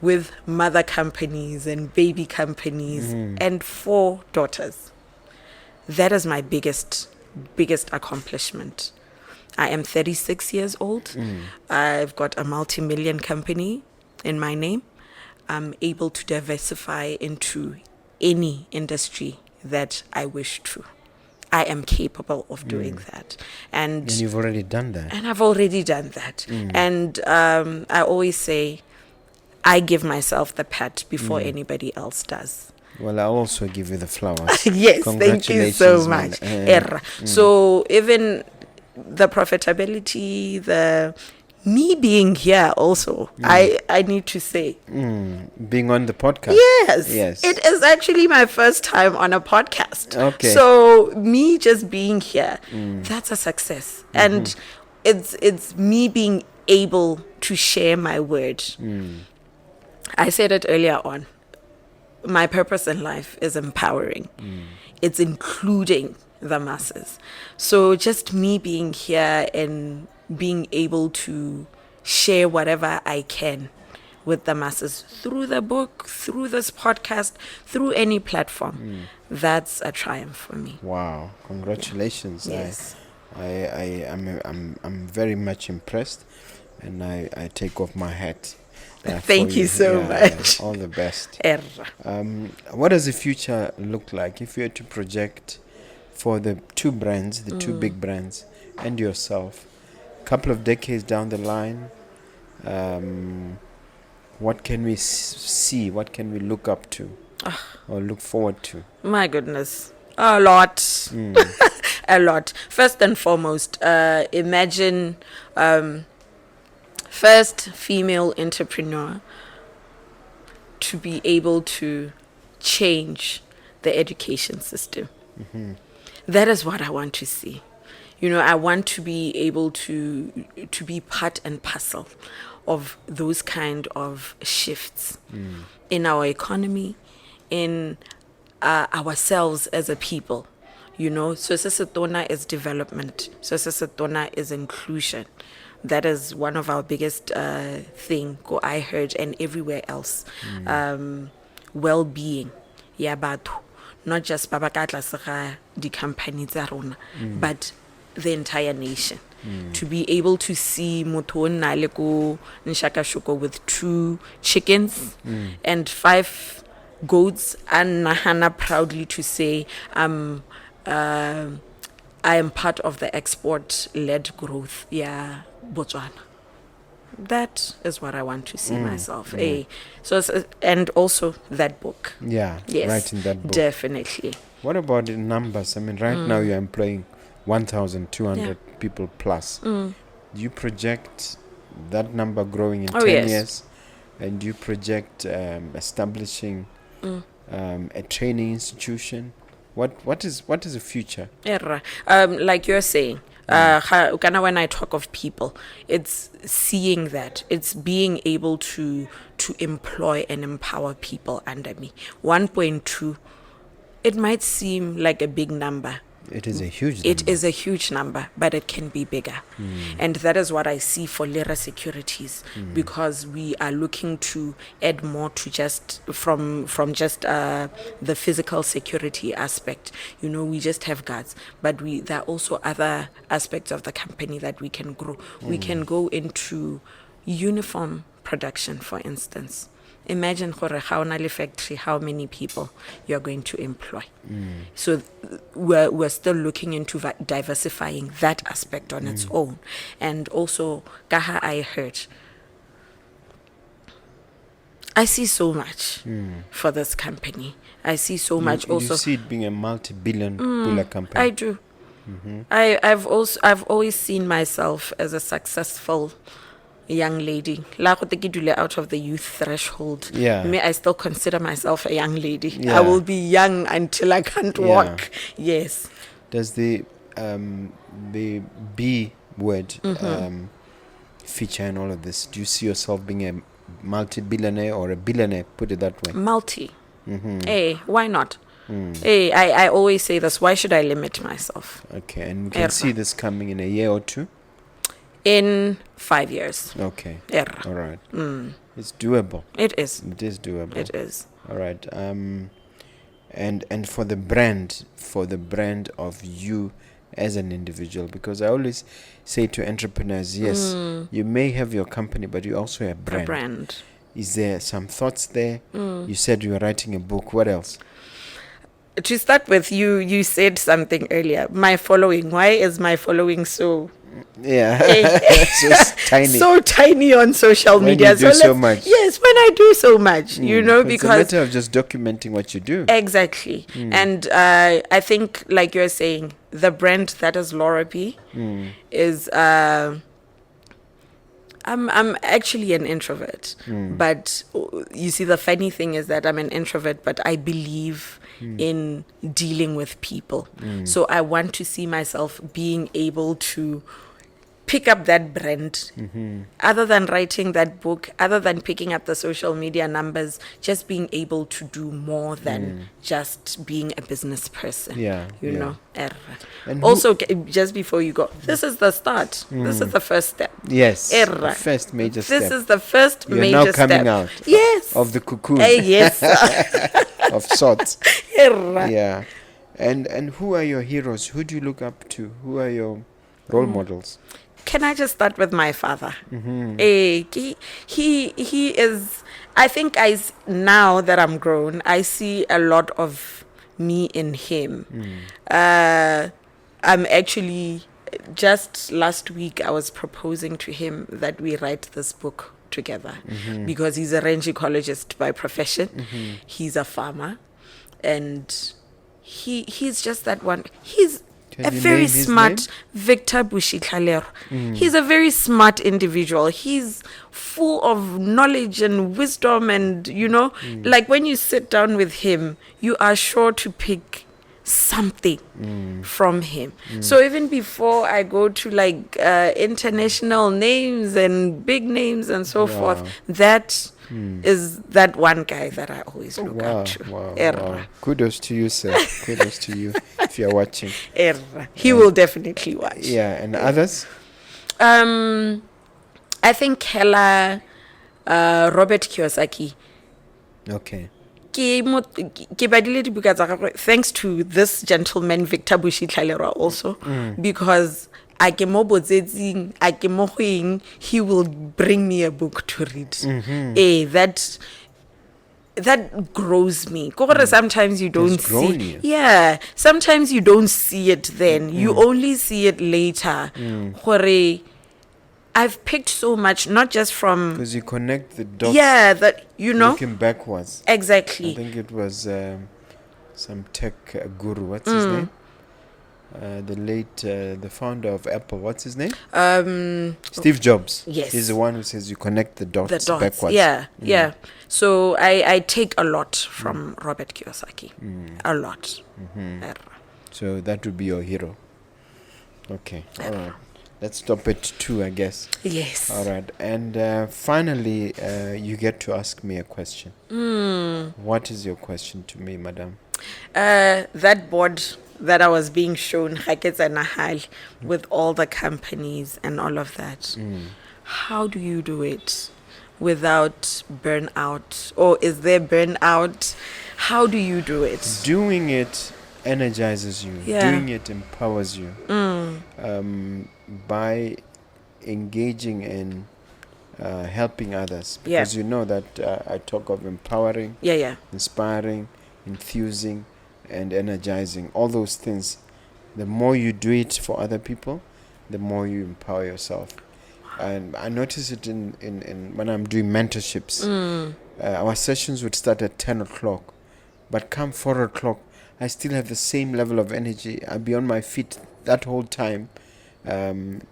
with mother companies and baby companies and 4 daughters, that is my biggest accomplishment. I am 36 years old. I've got a multi-million company in my name. I'm able to diversify into any industry that I wish to. I am capable of doing that. And you've already done that. And I've already done that. And I always say, I give myself the pat before anybody else does. Well, I also give you the flowers. Yes, thank you so much. So even the profitability, me being here also, I need to say. Being on the podcast. Yes. It is actually my first time on a podcast. Okay. So me just being here, that's a success. And it's me being able to share my word. I said it earlier on. My purpose in life is empowering. It's including the masses. So just me being here and being able to share whatever I can with the masses through the book, through this podcast, through any platform. That's a triumph for me. Wow, congratulations. Yes. I'm very much impressed, and I take off my hat. Thank for you so much. All the best. Erra. What does the future look like if you had to project for the two brands, the two big brands, and yourself, a couple of decades down the line? What can we see? What can we look up to or look forward to? My goodness. A lot. A lot. First and foremost, imagine first female entrepreneur to be able to change the education system. That is what I want to see. I want to be able to be part and parcel of those kind of shifts in our economy, in ourselves as a people. So Sesotona is development. So Sesotona is inclusion. That is one of our biggest thing, go Iherd and everywhere else. Well-being. Yeah, but not just babakatla the companies but the entire nation. To be able to see Motona Leko Nshakashoko with 2 chickens and 5 goats, and Nahana proudly to say I am part of the export-led growth. Yeah, Botswana. That is what I want to see myself. So, and also that book. Yeah, yes, writing that book. Definitely. What about the numbers? I mean, right now you're employing 1,200 people plus. Do you project that number growing in 10 years? And do you project establishing a training institution? What is the future? Like you're saying, when I talk of people, it's seeing that, it's being able to employ and empower people under me. 1.2, it might seem like a big number. It is a huge number. It is a huge number, but it can be bigger. And that is what I see for Lira Securities, because we are looking to add more to just from just the physical security aspect. We just have guards, but there are also other aspects of the company that we can grow. We can go into uniform production, for instance. Imagine factory, how many people you're going to employ. So we're still looking into diversifying that aspect on its own. And also, Gaha Iherd, I see so much for this company. I see so much also. You see it being a multi-billion dollar company. I do. I've always seen myself as a successful young lady. Out of the youth threshold. Me, I still consider myself a young lady. I will be young until I can't walk. Yes. Does the B word feature in all of this? Do you see yourself being a multi-billionaire or a billionaire? Put it that way. Multi. Hey, why not? Hey, I always say this. Why should I limit myself? Okay, and we can see this coming in a year or two? In 5 years. Okay. All right. It's doable. It is. It is doable. It is. All right. And for the brand of you as an individual, because I always say to entrepreneurs, yes, you may have your company, but you also have a brand. Is there some thoughts there? You said you were writing a book. What else? To start with, you said something earlier. My following. Why is my following so? Just tiny. So tiny on social media. You do so much. Yes, when I do so much, because it's a matter of just documenting what you do. Exactly. And I think, like you're saying, the brand that is Laura B is. I'm actually an introvert, but you see, the funny thing is that I'm an introvert, but I believe in dealing with people. So I want to see myself being able to pick up that brand, other than writing that book, other than picking up the social media numbers, just being able to do more than just being a business person. Yeah, You yeah. know. And Also, just before you go, this is the start. This is the first step. Yes, the first major step. This is the first You're major now coming step. out Yes. of the cocoon Yes. of sorts. Erra. Yeah. And who are your heroes? Who do you look up to? Who are your role models? Can I just start with my father? He is. I think now that I'm grown, I see a lot of me in him. I'm actually, just last week I was proposing to him that we write this book together, because he's a range ecologist by profession. He's a farmer, and he's just that one. He's Can a you very name his smart name? Victor Bushikhalero. He's a very smart individual. He's full of knowledge and wisdom, and like when you sit down with him, you are sure to pick something from him. So even before I go to like international names and big names and so forth, that is that one guy that I always look up to. Wow. Kudos to you, sir. Kudos to you if you're watching. He will definitely watch. Yeah, and others? I think Hella, Robert Kiyosaki. Okay. Thanks to this gentleman Victor Bushikhalero also, because he will bring me a book to read. That grows me. Sometimes you don't grown see. you. Yeah, sometimes you don't see it then. You only see it later. I've picked so much, not just from. Because you connect the dots. Yeah, that looking backwards. Exactly. I think it was some tech guru. What's his name? The late, the founder of Apple. What's his name? Steve Jobs. Yes. He's the one who says you connect the dots backwards. Yeah. So I take a lot from Robert Kiyosaki. A lot. So that would be your hero. Okay. All right. Let's stop at 2, I guess. Yes. All right. And finally, you get to ask me a question. What is your question to me, madam? That board that I was being shown, with all the companies and all of that. How do you do it without burnout? Or is there burnout? How do you do it? Doing it energizes you. Yeah. Doing it empowers you. By engaging in helping others. Because you know that I talk of empowering, inspiring, enthusing, and energizing. All those things. The more you do it for other people, the more you empower yourself. And I notice it in when I'm doing mentorships. Our sessions would start at 10 o'clock. But come 4 o'clock, I still have the same level of energy. I'll be on my feet that whole time. And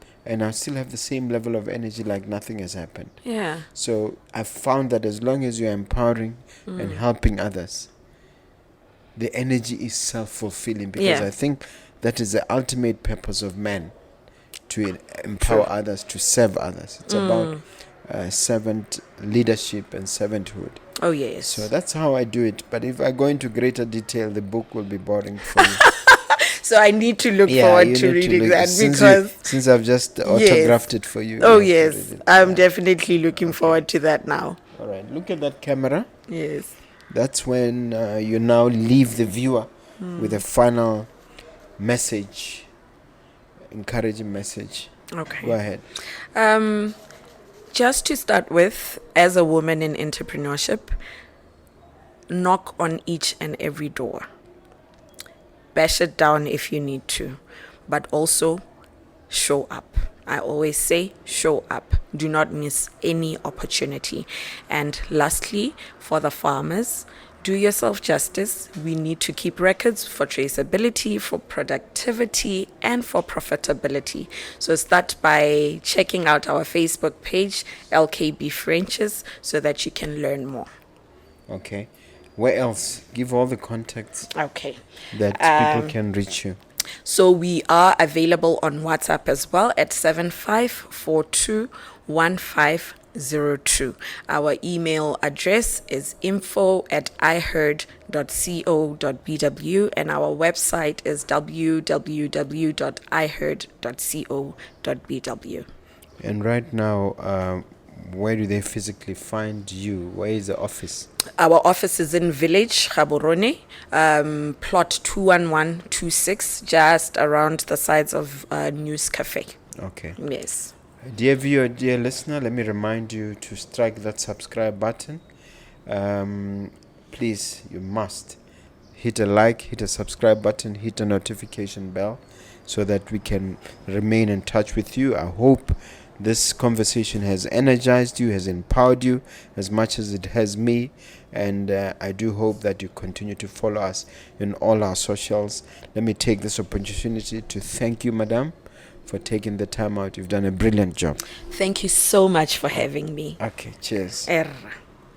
I still have the same level of energy like nothing has happened. Yeah. So I've found that as long as you're empowering and helping others, the energy is self-fulfilling, because I think that is the ultimate purpose of man, to empower others, to serve others. It's about servant leadership and servanthood. Oh, yes. So that's how I do it. But if I go into greater detail, the book will be boring for you. So I need to look forward to reading that, because since I've just autographed it for you. Oh, yes. I'm definitely looking forward to that now. All right. Look at that camera. Yes. That's when you now leave the viewer with a final message, encouraging message. Okay. Go ahead. Just to start with, as a woman in entrepreneurship, knock on each and every door. Bash it down if you need to, but also show up. I always say show up. Do not miss any opportunity. And lastly, for the farmers, do yourself justice. We need to keep records for traceability, for productivity, and for profitability. So start by checking out our Facebook page, LKB Frenches, so that you can learn more. Okay. Where else? Give all the contacts Okay. that people can reach you. So we are available on WhatsApp as well at 75421502. Our email address is info@iherd.co.bw, and our website is www.iherd.co.bw. And right now, where do they physically find you? Where is the office? Our office is in Village, Gaborone, plot 21126, just around the sides of News Cafe. Okay. Yes. Dear viewer, dear listener, let me remind you to strike that subscribe button. Please, you must hit a like, hit a subscribe button, hit a notification bell so that we can remain in touch with you. I hope this conversation has energized you, has empowered you as much as it has me. And I do hope that you continue to follow us in all our socials. Let me take this opportunity to thank you, Madam, for taking the time out. You've done a brilliant job. Thank you so much for having me. Okay, cheers. Erra.